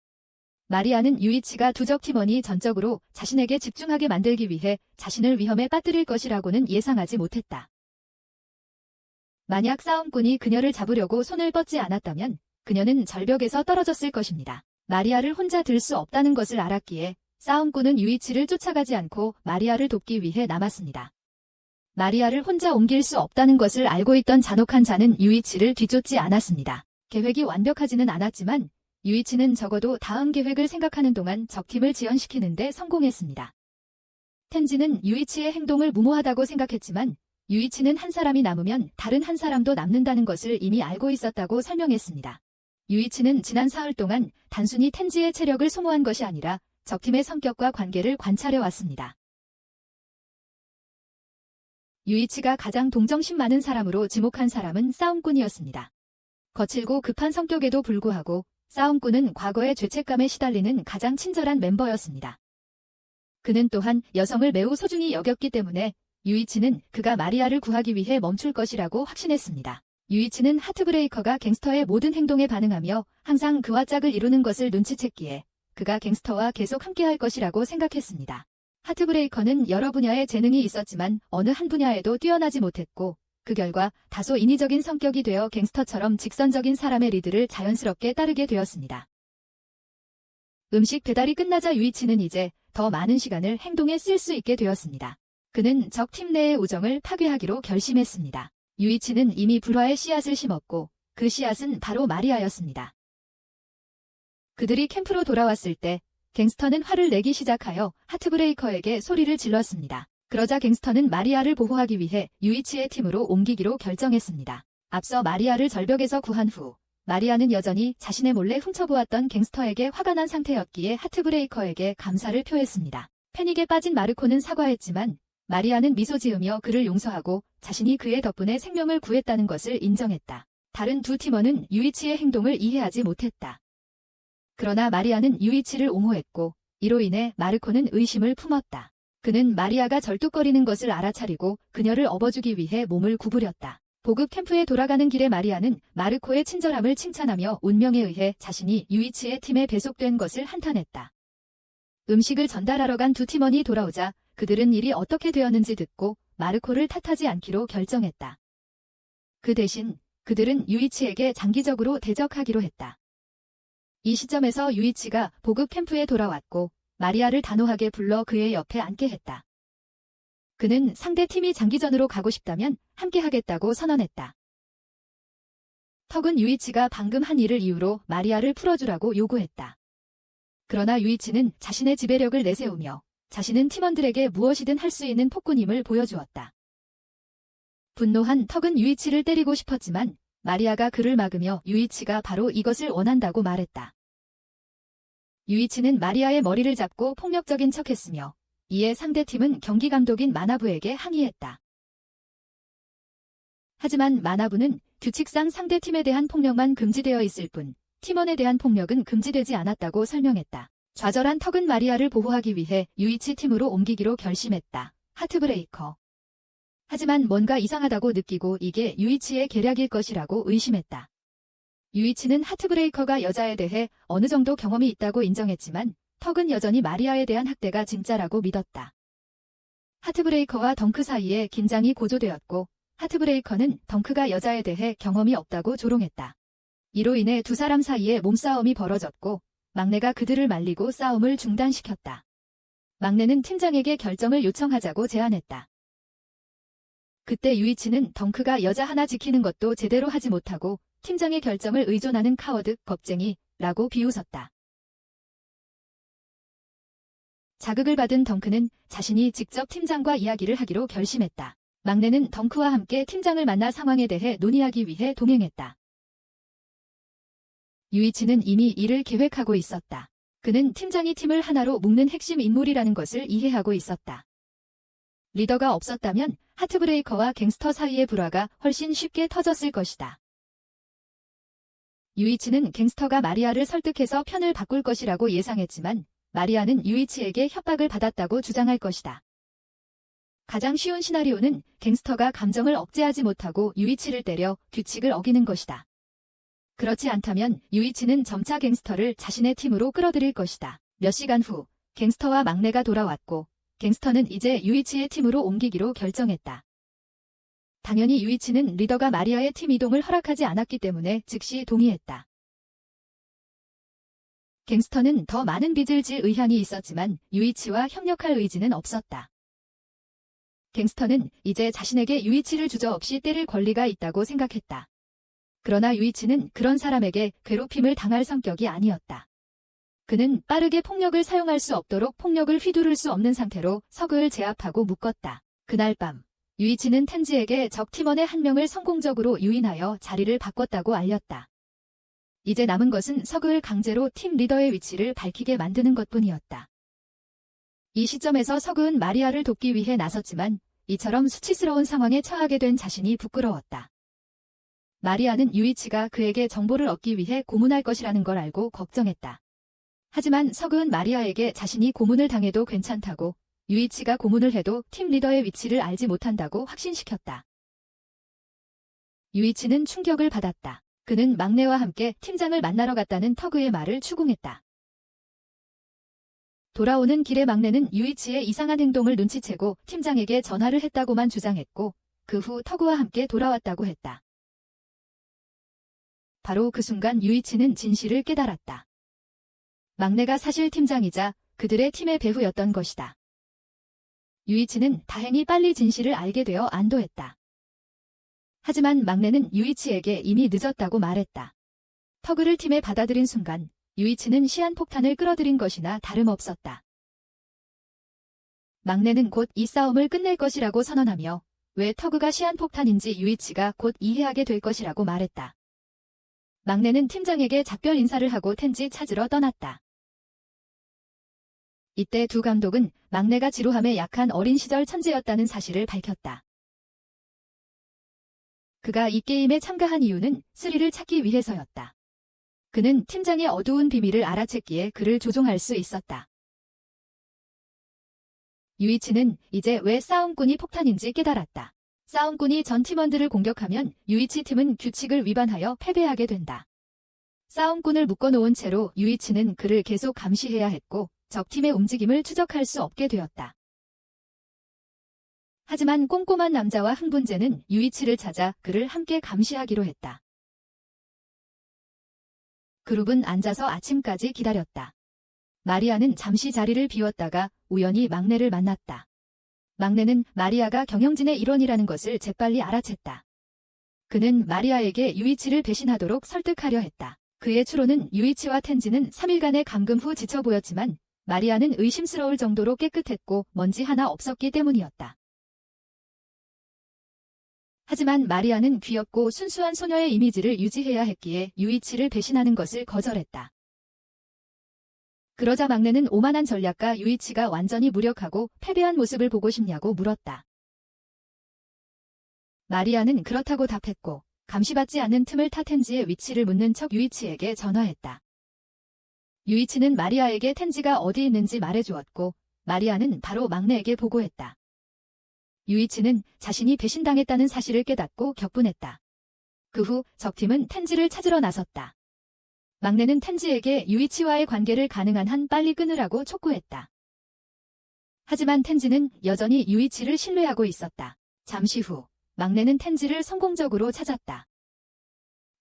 마리아는 유이치가 두 적 팀원이 전적으로 자신에게 집중하게 만들기 위해 자신을 위험에 빠뜨릴 것이라고는 예상하지 못했다. 만약 싸움꾼이 그녀를 잡으려고 손을 뻗지 않았다면 그녀는 절벽에서 떨어졌을 것입니다. 마리아를 혼자 들 수 없다는 것을 알았기에 싸움꾼은 유이치를 쫓아가지 않고 마리아를 돕기 위해 남았습니다. 마리아를 혼자 옮길 수 없다는 것을 알고 있던 잔혹한 자는 유이치를 뒤쫓지 않았습니다. 계획이 완벽하지는 않았지만 유이치는 적어도 다음 계획을 생각하는 동안 적팀을 지연시키는 데 성공했습니다. 텐지는 유이치의 행동을 무모하다고 생각했지만 유이치는 한 사람이 남으면 다른 한 사람도 남는다는 것을 이미 알고 있었다고 설명했습니다. 유이치는 지난 사흘 동안 단순히 텐지의 체력을 소모한 것이 아니라 적팀의 성격과 관계를 관찰해 왔습니다. 유이치가 가장 동정심 많은 사람으로 지목한 사람은 싸움꾼이었습니다. 거칠고 급한 성격에도 불구하고 싸움꾼은 과거의 죄책감에 시달리는 가장 친절한 멤버였습니다. 그는 또한 여성을 매우 소중히 여겼기 때문에 유이치는 그가 마리아를 구하기 위해 멈출 것이라고 확신했습니다. 유이치는 하트브레이커가 갱스터의 모든 행동에 반응하며 항상 그와 짝을 이루는 것을 눈치챘기에 그가 갱스터와 계속 함께할 것이라고 생각했습니다. 하트브레이커는 여러 분야의 재능이 있었지만 어느 한 분야에도 뛰어나지 못했고 그 결과 다소 인위적인 성격이 되어 갱스터처럼 직선적인 사람의 리드를 자연스럽게 따르게 되었습니다. 음식 배달이 끝나자 유이치는 이제 더 많은 시간을 행동에 쓸 수 있게 되었습니다. 그는 적 팀 내의 우정을 파괴하기로 결심했습니다. 유이치는 이미 불화의 씨앗을 심었고 그 씨앗은 바로 마리아였습니다. 그들이 캠프로 돌아왔을 때 갱스터는 화를 내기 시작하여 하트브레이커에게 소리를 질렀습니다. 그러자 갱스터는 마리아를 보호하기 위해 유이치의 팀으로 옮기기로 결정했습니다. 앞서 마리아를 절벽에서 구한 후 마리아는 여전히 자신의 몰래 훔쳐보았던 갱스터에게 화가 난 상태였기에 하트브레이커에게 감사를 표했습니다. 패닉에 빠진 마르코는 사과했지만 마리아는 미소 지으며 그를 용서하고 자신이 그의 덕분에 생명을 구했다는 것을 인정했다. 다른 두 팀원은 유이치의 행동을 이해하지 못했다. 그러나 마리아는 유이치를 옹호했고 이로 인해 마르코는 의심을 품었다. 그는 마리아가 절뚝거리는 것을 알아차리고 그녀를 업어주기 위해 몸을 구부렸다. 보급 캠프에 돌아가는 길에 마리아는 마르코의 친절함을 칭찬하며 운명에 의해 자신이 유이치의 팀에 배속된 것을 한탄했다. 음식을 전달하러 간 두 팀원이 돌아오자 그들은 일이 어떻게 되었는지 듣고 마르코를 탓하지 않기로 결정했다. 그 대신 그들은 유이치에게 장기적으로 대적하기로 했다. 이 시점에서 유이치가 보급 캠프에 돌아왔고 마리아를 단호하게 불러 그의 옆에 앉게 했다. 그는 상대 팀이 장기전으로 가고 싶다면 함께 하겠다고 선언했다. 턱은 유이치가 방금 한 일을 이유로 마리아를 풀어주라고 요구했다. 그러나 유이치는 자신의 지배력을 내세우며 자신은 팀원들에게 무엇이든 할 수 있는 폭군임을 보여주었다. 분노한 턱은 유이치를 때리고 싶었지만 마리아가 그를 막으며 유이치가 바로 이것을 원한다고 말했다. 유이치는 마리아의 머리를 잡고 폭력적인 척했으며 이에 상대팀은 경기 감독인 마나부에게 항의했다. 하지만 마나부는 규칙상 상대팀에 대한 폭력만 금지되어 있을 뿐 팀원에 대한 폭력은 금지되지 않았다고 설명했다. 좌절한 턱은 마리아를 보호하기 위해 유이치 팀으로 옮기기로 결심했다. 하트브레이커. 하지만 뭔가 이상하다고 느끼고 이게 유이치의 계략일 것이라고 의심했다. 유이치는 하트브레이커가 여자에 대해 어느 정도 경험이 있다고 인정했지만 턱은 여전히 마리아에 대한 학대가 진짜라고 믿었다. 하트브레이커와 덩크 사이에 긴장이 고조되었고 하트브레이커는 덩크가 여자에 대해 경험이 없다고 조롱했다. 이로 인해 두 사람 사이에 몸싸움이 벌어졌고 막내가 그들을 말리고 싸움을 중단시켰다. 막내는 팀장에게 결정을 요청하자고 제안했다. 그때 유이치는 덩크가 여자 하나 지키는 것도 제대로 하지 못하고 팀장의 결정을 의존하는 카워드, 겁쟁이라고 비웃었다. 자극을 받은 덩크는 자신이 직접 팀장과 이야기를 하기로 결심했다. 막내는 덩크와 함께 팀장을 만나 상황에 대해 논의하기 위해 동행했다. 유이치는 이미 이를 계획하고 있었다. 그는 팀장이 팀을 하나로 묶는 핵심 인물이라는 것을 이해하고 있었다. 리더가 없었다면 하트브레이커와 갱스터 사이의 불화가 훨씬 쉽게 터졌을 것이다. 유이치는 갱스터가 마리아를 설득해서 편을 바꿀 것이라고 예상했지만 마리아는 유이치에게 협박을 받았다고 주장할 것이다. 가장 쉬운 시나리오는 갱스터가 감정을 억제하지 못하고 유이치를 때려 규칙을 어기는 것이다. 그렇지 않다면 유이치는 점차 갱스터를 자신의 팀으로 끌어들일 것이다. 몇 시간 후 갱스터와 막내가 돌아왔고 갱스터는 이제 유이치의 팀으로 옮기기로 결정했다. 당연히 유이치는 리더가 마리아의 팀 이동을 허락하지 않았기 때문에 즉시 동의했다. 갱스터는 더 많은 빚을 질 의향이 있었지만 유이치와 협력할 의지는 없었다. 갱스터는 이제 자신에게 유이치를 주저없이 때릴 권리가 있다고 생각했다. 그러나 유이치는 그런 사람에게 괴롭힘을 당할 성격이 아니었다. 그는 빠르게 폭력을 사용할 수 없도록 폭력을 휘두를 수 없는 상태로 서그를 제압하고 묶었다. 그날 밤 유이치는 텐지에게 적 팀원의 한 명을 성공적으로 유인하여 자리를 바꿨다고 알렸다. 이제 남은 것은 서그를 강제로 팀 리더의 위치를 밝히게 만드는 것뿐이었다. 이 시점에서 서그는 마리아를 돕기 위해 나섰지만 이처럼 수치스러운 상황에 처하게 된 자신이 부끄러웠다. 마리아는 유이치가 그에게 정보를 얻기 위해 고문할 것이라는 걸 알고 걱정했다. 하지만 석은 마리아에게 자신이 고문을 당해도 괜찮다고, 유이치가 고문을 해도 팀 리더의 위치를 알지 못한다고 확신시켰다. 유이치는 충격을 받았다. 그는 막내와 함께 팀장을 만나러 갔다는 터그의 말을 추궁했다. 돌아오는 길에 막내는 유이치의 이상한 행동을 눈치채고 팀장에게 전화를 했다고만 주장했고, 그 후 터그와 함께 돌아왔다고 했다. 바로 그 순간 유이치는 진실을 깨달았다. 막내가 사실 팀장이자 그들의 팀의 배후였던 것이다. 유이치는 다행히 빨리 진실을 알게 되어 안도했다. 하지만 막내는 유이치에게 이미 늦었다고 말했다. 터그를 팀에 받아들인 순간 유이치는 시한폭탄을 끌어들인 것이나 다름없었다. 막내는 곧 이 싸움을 끝낼 것이라고 선언하며 왜 터그가 시한폭탄인지 유이치가 곧 이해하게 될 것이라고 말했다. 막내는 팀장에게 작별 인사를 하고 텐지 찾으러 떠났다. 이때 두 감독은 막내가 지루함에 약한 어린 시절 천재였다는 사실을 밝혔다. 그가 이 게임에 참가한 이유는 스릴을 찾기 위해서였다. 그는 팀장의 어두운 비밀을 알아챘기에 그를 조종할 수 있었다. 유이치는 이제 왜 싸움꾼이 폭탄인지 깨달았다. 싸움꾼이 전 팀원들을 공격하면 유이치 팀은 규칙을 위반하여 패배하게 된다. 싸움꾼을 묶어놓은 채로 유이치는 그를 계속 감시해야 했고 적팀의 움직임을 추적할 수 없게 되었다. 하지만 꼼꼼한 남자와 흥분제는 유이치를 찾아 그를 함께 감시하기로 했다. 그룹은 앉아서 아침까지 기다렸다. 마리아는 잠시 자리를 비웠다가 우연히 막내를 만났다. 막내는 마리아가 경영진의 일원이라는 것을 재빨리 알아챘다. 그는 마리아에게 유이치를 배신하도록 설득하려 했다. 그의 추론은 유이치와 텐지는 3일간의 감금 후 지쳐 보였지만 마리아는 의심스러울 정도로 깨끗했고 먼지 하나 없었기 때문이었다. 하지만 마리아는 귀엽고 순수한 소녀의 이미지를 유지해야 했기에 유이치를 배신하는 것을 거절했다. 그러자 막내는 오만한 전략가 유이치가 완전히 무력하고 패배한 모습을 보고 싶냐고 물었다. 마리아는 그렇다고 답했고 감시받지 않는 틈을 타 텐지의 위치를 묻는 척 유이치에게 전화했다. 유이치는 마리아에게 텐지가 어디 있는지 말해주었고 마리아는 바로 막내에게 보고했다. 유이치는 자신이 배신당했다는 사실을 깨닫고 격분했다. 그 후 적팀은 텐지를 찾으러 나섰다. 막내는 텐지에게 유이치와의 관계를 가능한 한 빨리 끊으라고 촉구했다. 하지만 텐지는 여전히 유이치를 신뢰하고 있었다. 잠시 후 막내는 텐지를 성공적으로 찾았다.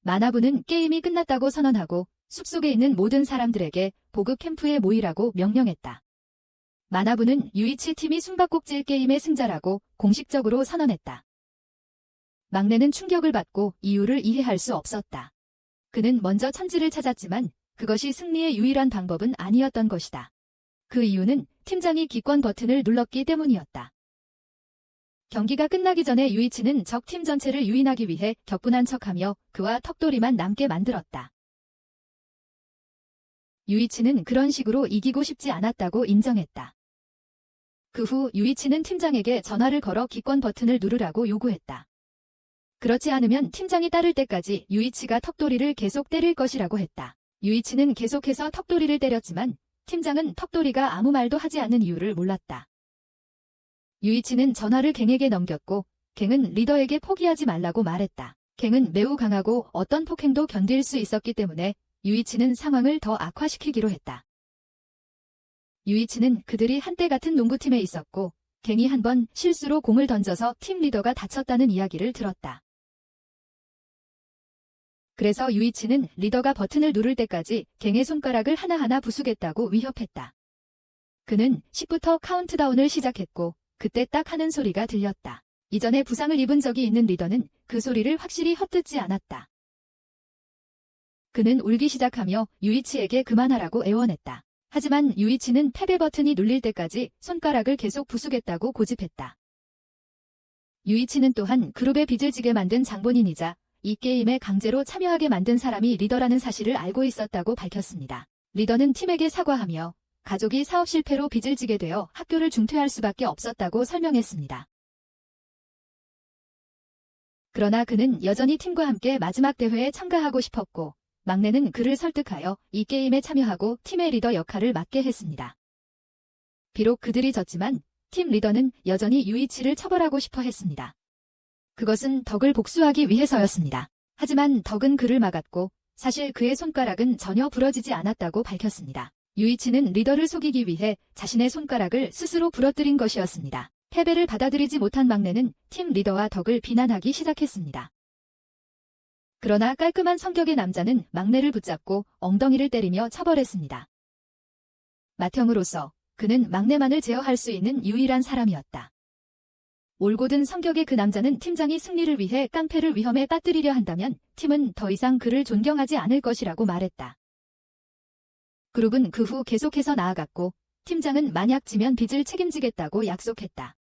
마나부는 게임이 끝났다고 선언하고 숲속에 있는 모든 사람들에게 보급 캠프에 모이라고 명령했다. 마나부는 유이치 팀이 숨바꼭질 게임의 승자라고 공식적으로 선언했다. 막내는 충격을 받고 이유를 이해할 수 없었다. 그는 먼저 천지를 찾았지만 그것이 승리의 유일한 방법은 아니었던 것이다. 그 이유는 팀장이 기권 버튼을 눌렀기 때문이었다. 경기가 끝나기 전에 유이치는 적 팀 전체를 유인하기 위해 격분한 척하며 그와 턱돌이만 남게 만들었다. 유이치는 그런 식으로 이기고 싶지 않았다고 인정했다. 그 후 유이치는 팀장에게 전화를 걸어 기권 버튼을 누르라고 요구했다. 그렇지 않으면 팀장이 따를 때까지 유이치가 턱돌이를 계속 때릴 것이라고 했다. 유이치는 계속해서 턱돌이를 때렸지만 팀장은 턱돌이가 아무 말도 하지 않는 이유를 몰랐다. 유이치는 전화를 갱에게 넘겼고 갱은 리더에게 포기하지 말라고 말했다. 갱은 매우 강하고 어떤 폭행도 견딜 수 있었기 때문에 유이치는 상황을 더 악화시키기로 했다. 유이치는 그들이 한때 같은 농구팀에 있었고 갱이 한 번 실수로 공을 던져서 팀 리더가 다쳤다는 이야기를 들었다. 그래서 유이치는 리더가 버튼을 누를 때까지 갱의 손가락을 하나하나 부수겠다고 위협했다. 그는 10부터 카운트다운을 시작했고 그때 딱 하는 소리가 들렸다. 이전에 부상을 입은 적이 있는 리더는 그 소리를 확실히 헛듣지 않았다. 그는 울기 시작하며 유이치에게 그만하라고 애원했다. 하지만 유이치는 패배 버튼이 눌릴 때까지 손가락을 계속 부수겠다고 고집했다. 유이치는 또한 그룹의 빚을 지게 만든 장본인이자 이 게임에 강제로 참여하게 만든 사람이 리더라는 사실을 알고 있었다고 밝혔습니다. 리더는 팀에게 사과하며 가족이 사업 실패로 빚을 지게 되어 학교를 중퇴할 수밖에 없었다고 설명했습니다. 그러나 그는 여전히 팀과 함께 마지막 대회에 참가하고 싶었고, 막내는 그를 설득하여 이 게임에 참여하고 팀의 리더 역할을 맡게 했습니다. 비록 그들이 졌지만 팀 리더는 여전히 유이치를 처벌하고 싶어 했습니다. 그것은 덕을 복수하기 위해서였습니다. 하지만 덕은 그를 막았고 사실 그의 손가락은 전혀 부러지지 않았다고 밝혔습니다. 유이치는 리더를 속이기 위해 자신의 손가락을 스스로 부러뜨린 것이었습니다. 패배를 받아들이지 못한 막내는 팀 리더와 덕을 비난하기 시작했습니다. 그러나 깔끔한 성격의 남자는 막내를 붙잡고 엉덩이를 때리며 처벌했습니다. 맏형으로서 그는 막내만을 제어할 수 있는 유일한 사람이었다. 올곧은 성격의 그 남자는 팀장이 승리를 위해 깡패를 위험에 빠뜨리려 한다면 팀은 더 이상 그를 존경하지 않을 것이라고 말했다. 그룹은 그 후 계속해서 나아갔고 팀장은 만약 지면 빚을 책임지겠다고 약속했다.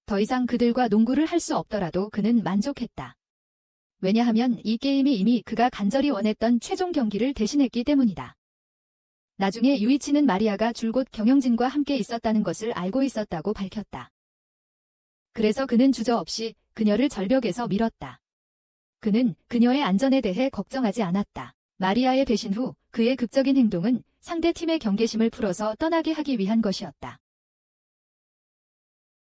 더 이상 그들과 농구를 할 수 없더라도 그는 만족했다. 왜냐하면 이 게임이 이미 그가 간절히 원했던 최종 경기를 대신했기 때문이다. 나중에 유이치는 마리아가 줄곧 경영진과 함께 있었다는 것을 알고 있었다고 밝혔다. 그래서 그는 주저없이 그녀를 절벽에서 밀었다. 그는 그녀의 안전에 대해 걱정하지 않았다. 마리아의 배신 후 그의 극적인 행동은 상대 팀의 경계심을 풀어서 떠나게 하기 위한 것이었다.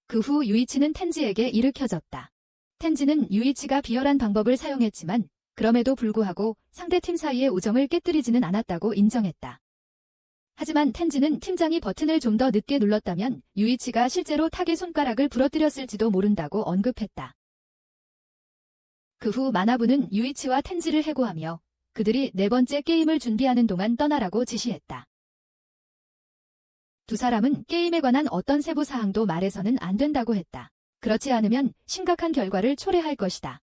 그 후 유이치는 텐지에게 일으켜졌다. 텐지는 유이치가 비열한 방법을 사용했지만 그럼에도 불구하고 상대팀 사이의 우정을 깨뜨리지는 않았다고 인정했다. 하지만 텐지는 팀장이 버튼을 좀 더 늦게 눌렀다면 유이치가 실제로 탁의 손가락을 부러뜨렸을지도 모른다고 언급했다. 그 후 마나부는 유이치와 텐지를 해고하며 그들이 네 번째 게임을 준비하는 동안 떠나라고 지시했다. 두 사람은 게임에 관한 어떤 세부 사항도 말해서는 안 된다고 했다. 그렇지 않으면 심각한 결과를 초래할 것이다.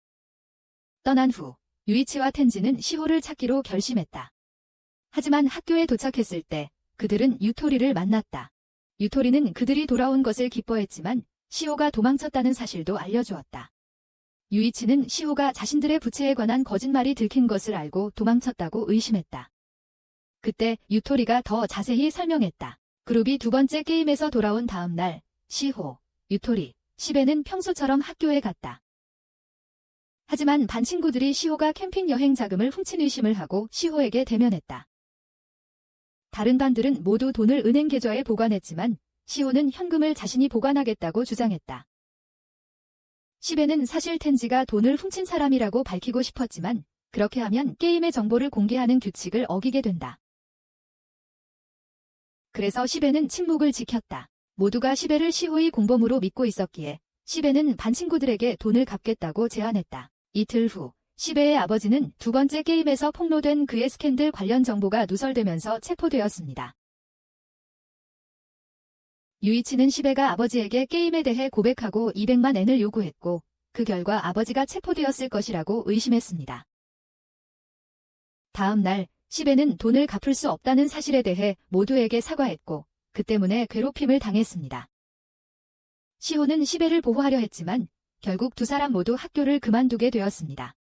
떠난 후 유이치와 텐지는 시호를 찾기로 결심했다. 하지만 학교에 도착했을 때 그들은 유토리를 만났다. 유토리는 그들이 돌아온 것을 기뻐했지만 시호가 도망쳤다는 사실도 알려주었다. 유이치는 시호가 자신들의 부채에 관한 거짓말이 들킨 것을 알고 도망쳤다고 의심했다. 그때 유토리가 더 자세히 설명했다. 그룹이 두 번째 게임에서 돌아온 다음 날 시호, 유토리, 시베는 평소처럼 학교에 갔다. 하지만 반 친구들이 시호가 캠핑 여행 자금을 훔친 의심을 하고 시호에게 대면했다. 다른 반들은 모두 돈을 은행 계좌에 보관했지만 시호는 현금을 자신이 보관하겠다고 주장했다. 시베는 사실 텐지가 돈을 훔친 사람이라고 밝히고 싶었지만 그렇게 하면 게임의 정보를 공개하는 규칙을 어기게 된다. 그래서 시베는 침묵을 지켰다. 모두가 시베를 시호의 공범으로 믿고 있었기에 시베는 반 친구들에게 돈을 갚겠다고 제안했다. 이틀 후 시베의 아버지는 두 번째 게임에서 폭로된 그의 스캔들 관련 정보가 누설되면서 체포되었습니다. 유이치는 시베가 아버지에게 게임에 대해 고백하고 200만 엔을 요구했고 그 결과 아버지가 체포되었을 것이라고 의심했습니다. 다음 날 시베는 돈을 갚을 수 없다는 사실에 대해 모두에게 사과했고 그 때문에 괴롭힘을 당했습니다. 시호는 시베를 보호하려 했지만 결국 두 사람 모두 학교를 그만두게 되었습니다.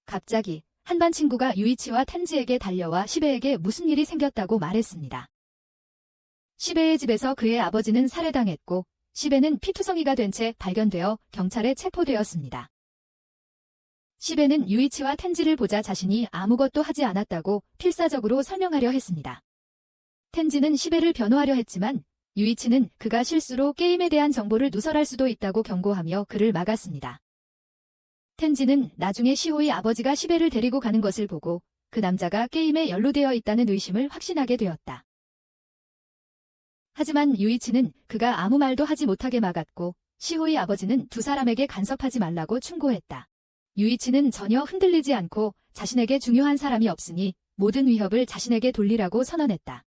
갑자기 한 반 친구가 유이치와 텐지에게 달려와 시베에게 무슨 일이 생겼다고 말했습니다. 시베의 집에서 그의 아버지는 살해당했고 시베는 피투성이가 된 채 발견되어 경찰에 체포되었습니다. 시베는 유이치와 텐지를 보자 자신이 아무것도 하지 않았다고 필사적으로 설명하려 했습니다. 텐지는 시베를 변호하려 했지만 유이치는 그가 실수로 게임에 대한 정보를 누설할 수도 있다고 경고하며 그를 막았습니다. 텐지는 나중에 시호의 아버지가 시베를 데리고 가는 것을 보고 그 남자가 게임에 연루되어 있다는 의심을 확신하게 되었다. 하지만 유이치는 그가 아무 말도 하지 못하게 막았고 시호의 아버지는 두 사람에게 간섭하지 말라고 충고했다. 유이치는 전혀 흔들리지 않고 자신에게 중요한 사람이 없으니 모든 위협을 자신에게 돌리라고 선언했다.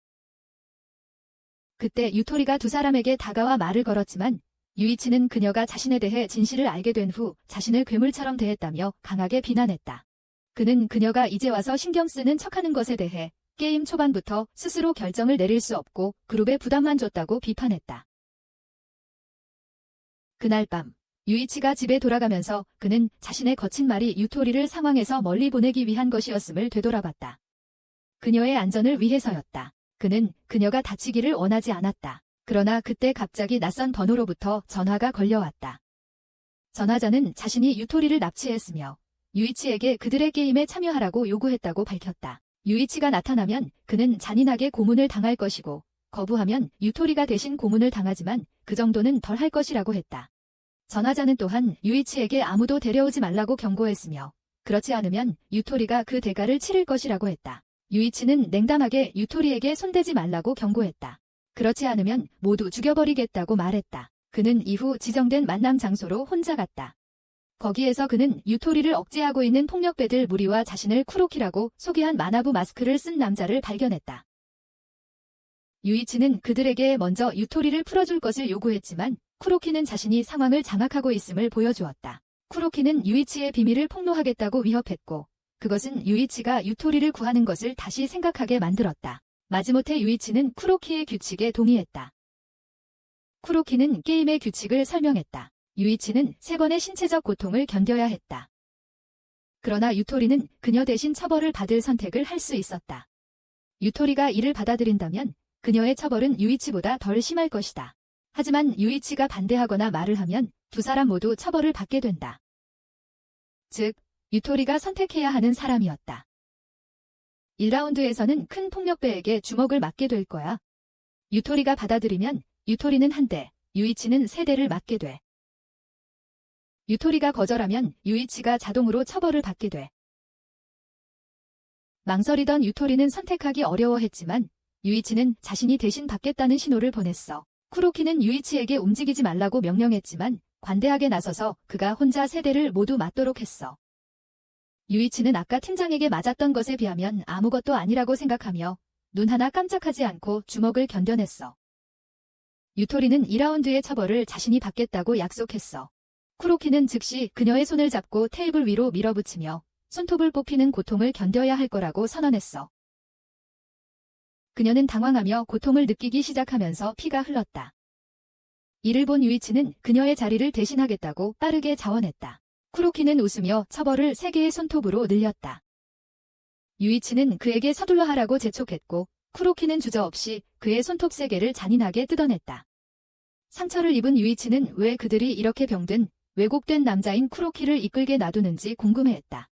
그때 유토리가 두 사람에게 다가와 말을 걸었지만 유이치는 그녀가 자신에 대해 진실을 알게 된 후 자신을 괴물처럼 대했다며 강하게 비난했다. 그는 그녀가 이제 와서 신경 쓰는 척하는 것에 대해 게임 초반부터 스스로 결정을 내릴 수 없고 그룹에 부담만 줬다고 비판했다. 그날 밤 유이치가 집에 돌아가면서 그는 자신의 거친 말이 유토리를 상황에서 멀리 보내기 위한 것이었음을 되돌아봤다. 그녀의 안전을 위해서였다. 그는 그녀가 다치기를 원하지 않았다. 그러나 그때 갑자기 낯선 번호로부터 전화가 걸려왔다. 전화자는 자신이 유토리를 납치했으며 유이치에게 그들의 게임에 참여하라고 요구했다고 밝혔다. 유이치가 나타나면 그는 잔인하게 고문을 당할 것이고 거부하면 유토리가 대신 고문을 당하지만 그 정도는 덜 할 것이라고 했다. 전화자는 또한 유이치에게 아무도 데려오지 말라고 경고했으며 그렇지 않으면 유토리가 그 대가를 치를 것이라고 했다. 유이치는 냉담하게 유토리에게 손대지 말라고 경고했다. 그렇지 않으면 모두 죽여버리겠다고 말했다. 그는 이후 지정된 만남 장소로 혼자 갔다. 거기에서 그는 유토리를 억제하고 있는 폭력배들 무리와 자신을 쿠로키라고 소개한 마나부 마스크를 쓴 남자를 발견했다. 유이치는 그들에게 먼저 유토리를 풀어줄 것을 요구했지만 쿠로키는 자신이 상황을 장악하고 있음을 보여주었다. 쿠로키는 유이치의 비밀을 폭로하겠다고 위협했고 그것은 유이치가 유토리를 구하는 것을 다시 생각하게 만들었다. 마지못해 유이치는 쿠로키의 규칙에 동의했다. 쿠로키는 게임의 규칙을 설명했다. 유이치는 3번의 신체적 고통을 견뎌야 했다. 그러나 유토리는 그녀 대신 처벌을 받을 선택을 할 수 있었다. 유토리가 이를 받아들인다면 그녀의 처벌은 유이치보다 덜 심할 것이다. 하지만 유이치가 반대하거나 말을 하면 두 사람 모두 처벌을 받게 된다. 즉, 유토리가 선택해야 하는 사람이었다. 1라운드에서는 큰 폭력배에게 주먹을 맞게 될 거야. 유토리가 받아들이면 유토리는 한 대, 유이치는 3대를 맞게 돼. 유토리가 거절하면 유이치가 자동으로 처벌을 받게 돼. 망설이던 유토리는 선택하기 어려워했지만 유이치는 자신이 대신 받겠다는 신호를 보냈어. 쿠로키는 유이치에게 움직이지 말라고 명령했지만 관대하게 나서서 그가 혼자 3대를 모두 맞도록 했어. 유이치는 아까 팀장에게 맞았던 것에 비하면 아무것도 아니라고 생각하며 눈 하나 깜짝하지 않고 주먹을 견뎌냈어. 유토리는 2라운드의 처벌을 자신이 받겠다고 약속했어. 쿠로키는 즉시 그녀의 손을 잡고 테이블 위로 밀어붙이며 손톱을 뽑히는 고통을 견뎌야 할 거라고 선언했어. 그녀는 당황하며 고통을 느끼기 시작하면서 피가 흘렀다. 이를 본 유이치는 그녀의 자리를 대신하겠다고 빠르게 자원했다. 쿠로키는 웃으며 처벌을 3개의 손톱으로 늘렸다. 유이치는 그에게 서둘러 하라고 재촉했고 쿠로키는 주저없이 그의 손톱 3개를 잔인하게 뜯어냈다. 상처를 입은 유이치는 왜 그들이 이렇게 병든 왜곡된 남자인 쿠로키를 이끌게 놔두는지 궁금해했다.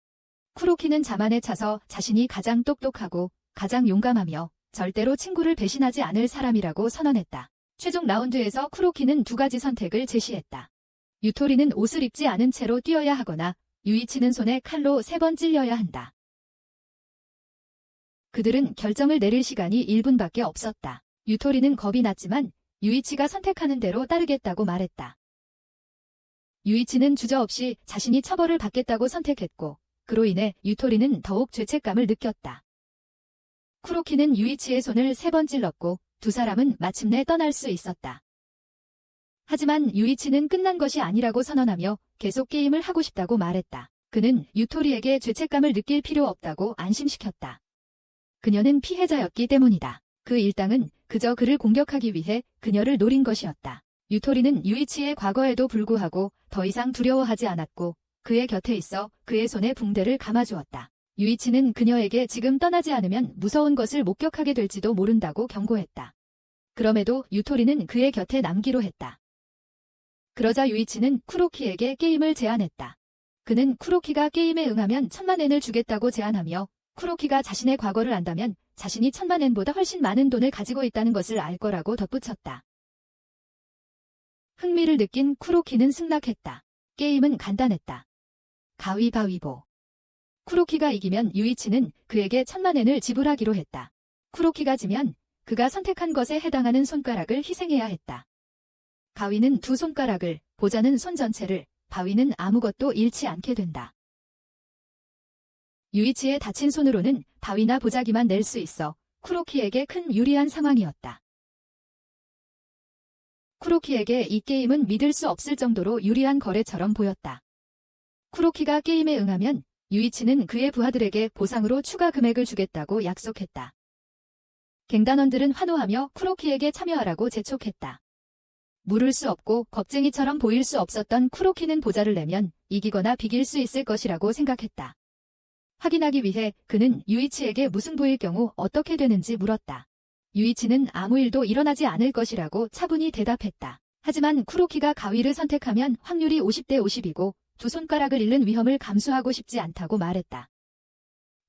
쿠로키는 자만에 차서 자신이 가장 똑똑하고 가장 용감하며 절대로 친구를 배신하지 않을 사람이라고 선언했다. 최종 라운드에서 쿠로키는 2가지 선택을 제시했다. 유토리는 옷을 입지 않은 채로 뛰어야 하거나 유이치는 손에 칼로 3번 찔려야 한다. 그들은 결정을 내릴 시간이 1분밖에 없었다. 유토리는 겁이 났지만 유이치가 선택하는 대로 따르겠다고 말했다. 유이치는 주저없이 자신이 처벌을 받겠다고 선택했고 그로 인해 유토리는 더욱 죄책감을 느꼈다. 쿠로키는 유이치의 손을 3번 찔렀고 두 사람은 마침내 떠날 수 있었다. 하지만 유이치는 끝난 것이 아니라고 선언하며 계속 게임을 하고 싶다고 말했다. 그는 유토리에게 죄책감을 느낄 필요 없다고 안심시켰다. 그녀는 피해자였기 때문이다. 그 일당은 그저 그를 공격하기 위해 그녀를 노린 것이었다. 유토리는 유이치의 과거에도 불구하고 더 이상 두려워하지 않았고 그의 곁에 있어 그의 손에 붕대를 감아주었다. 유이치는 그녀에게 지금 떠나지 않으면 무서운 것을 목격하게 될지도 모른다고 경고했다. 그럼에도 유토리는 그의 곁에 남기로 했다. 그러자 유이치는 쿠로키에게 게임을 제안했다. 그는 쿠로키가 게임에 응하면 1000만엔을 주겠다고 제안하며 쿠로키가 자신의 과거를 안다면 자신이 1000만엔보다 훨씬 많은 돈을 가지고 있다는 것을 알 거라고 덧붙였다. 흥미를 느낀 쿠로키는 승낙했다. 게임은 간단했다. 가위바위보. 쿠로키가 이기면 유이치는 그에게 1000만엔을 지불하기로 했다. 쿠로키가 지면 그가 선택한 것에 해당하는 손가락을 희생해야 했다. 가위는 2 손가락을, 보자는 손 전체를, 바위는 아무것도 잃지 않게 된다. 유이치의 다친 손으로는 바위나 보자기만 낼 수 있어 쿠로키에게 큰 유리한 상황이었다. 쿠로키에게 이 게임은 믿을 수 없을 정도로 유리한 거래처럼 보였다. 쿠로키가 게임에 응하면 유이치는 그의 부하들에게 보상으로 추가 금액을 주겠다고 약속했다. 갱단원들은 환호하며 쿠로키에게 참여하라고 재촉했다. 물을 수 없고 겁쟁이처럼 보일 수 없었던 쿠로키는 보자를 내면 이기거나 비길 수 있을 것이라고 생각했다. 확인하기 위해 그는 유이치에게 무승부일 경우 어떻게 되는지 물었다. 유이치는 아무 일도 일어나지 않을 것이라고 차분히 대답했다. 하지만 쿠로키가 가위를 선택하면 확률이 50대 50이고 두 손가락을 잃는 위험을 감수하고 싶지 않다고 말했다.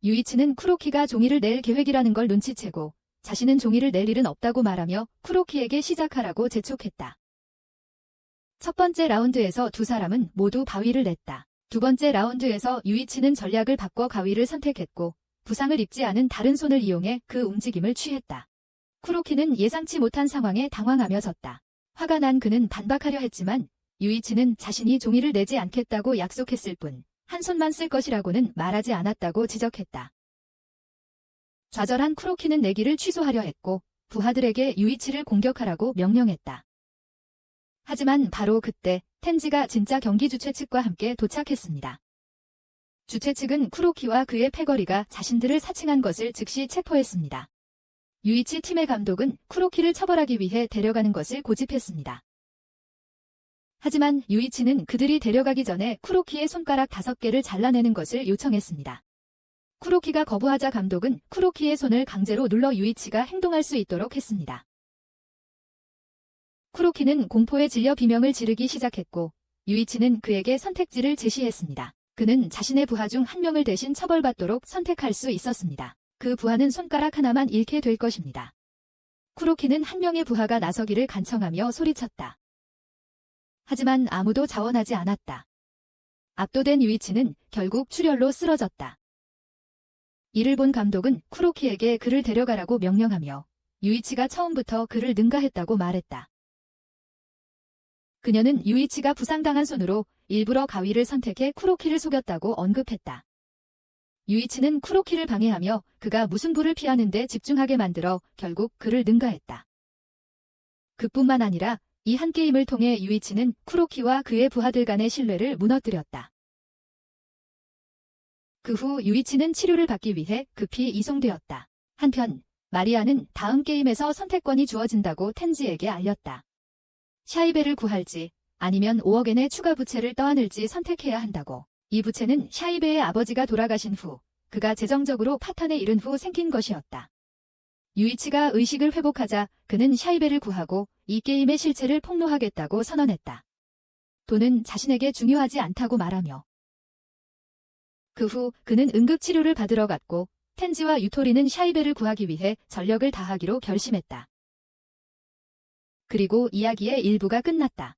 유이치는 쿠로키가 종이를 낼 계획이라는 걸 눈치채고 자신은 종이를 낼 일은 없다고 말하며 쿠로키에게 시작하라고 재촉했다. 첫 번째 라운드에서 두 사람은 모두 바위를 냈다. 두 번째 라운드에서 유이치는 전략을 바꿔 가위를 선택했고 부상을 입지 않은 다른 손을 이용해 그 움직임을 취했다. 쿠로키는 예상치 못한 상황에 당황하며 졌다. 화가 난 그는 반박하려 했지만 유이치는 자신이 종이를 내지 않겠다고 약속했을 뿐 한 손만 쓸 것이라고는 말하지 않았다고 지적했다. 좌절한 쿠로키는 내기를 취소하려 했고 부하들에게 유이치를 공격하라고 명령했다. 하지만 바로 그때 텐지가 진짜 경기 주최 측과 함께 도착했습니다. 주최 측은 쿠로키와 그의 패거리가 자신들을 사칭한 것을 즉시 체포했습니다. 유이치 팀의 감독은 쿠로키를 처벌하기 위해 데려가는 것을 고집했습니다. 하지만 유이치는 그들이 데려가기 전에 쿠로키의 손가락 5개를 잘라내는 것을 요청했습니다. 쿠로키가 거부하자 감독은 쿠로키의 손을 강제로 눌러 유이치가 행동할 수 있도록 했습니다. 쿠로키는 공포에 질려 비명을 지르기 시작했고 유이치는 그에게 선택지를 제시했습니다. 그는 자신의 부하 중 한 명을 대신 처벌받도록 선택할 수 있었습니다. 그 부하는 손가락 하나만 잃게 될 것입니다. 쿠로키는 한 명의 부하가 나서기를 간청하며 소리쳤다. 하지만 아무도 자원하지 않았다. 압도된 유이치는 결국 출혈로 쓰러졌다. 이를 본 감독은 쿠로키에게 그를 데려가라고 명령하며 유이치가 처음부터 그를 능가했다고 말했다. 그녀는 유이치가 부상당한 손으로 일부러 가위를 선택해 쿠로키를 속였다고 언급했다. 유이치는 쿠로키를 방해하며 그가 무승부를 피하는 데 집중하게 만들어 결국 그를 능가했다. 그뿐만 아니라 이 한 게임을 통해 유이치는 쿠로키와 그의 부하들 간의 신뢰를 무너뜨렸다. 그 후 유이치는 치료를 받기 위해 급히 이송되었다. 한편 마리아는 다음 게임에서 선택권이 주어진다고 텐지에게 알렸다. 샤이베를 구할지 아니면 5억엔의 추가 부채를 떠안을지 선택해야 한다고. 이 부채는 샤이베의 아버지가 돌아가신 후 그가 재정적으로 파탄에 이른 후 생긴 것이었다. 유이치가 의식을 회복하자 그는 샤이베를 구하고 이 게임의 실체를 폭로하겠다고 선언했다. 돈은 자신에게 중요하지 않다고 말하며 그 후 그는 응급치료를 받으러 갔고 텐지와 유토리는 샤이베를 구하기 위해 전력을 다하기로 결심했다. 그리고 이야기의 일부가 끝났다.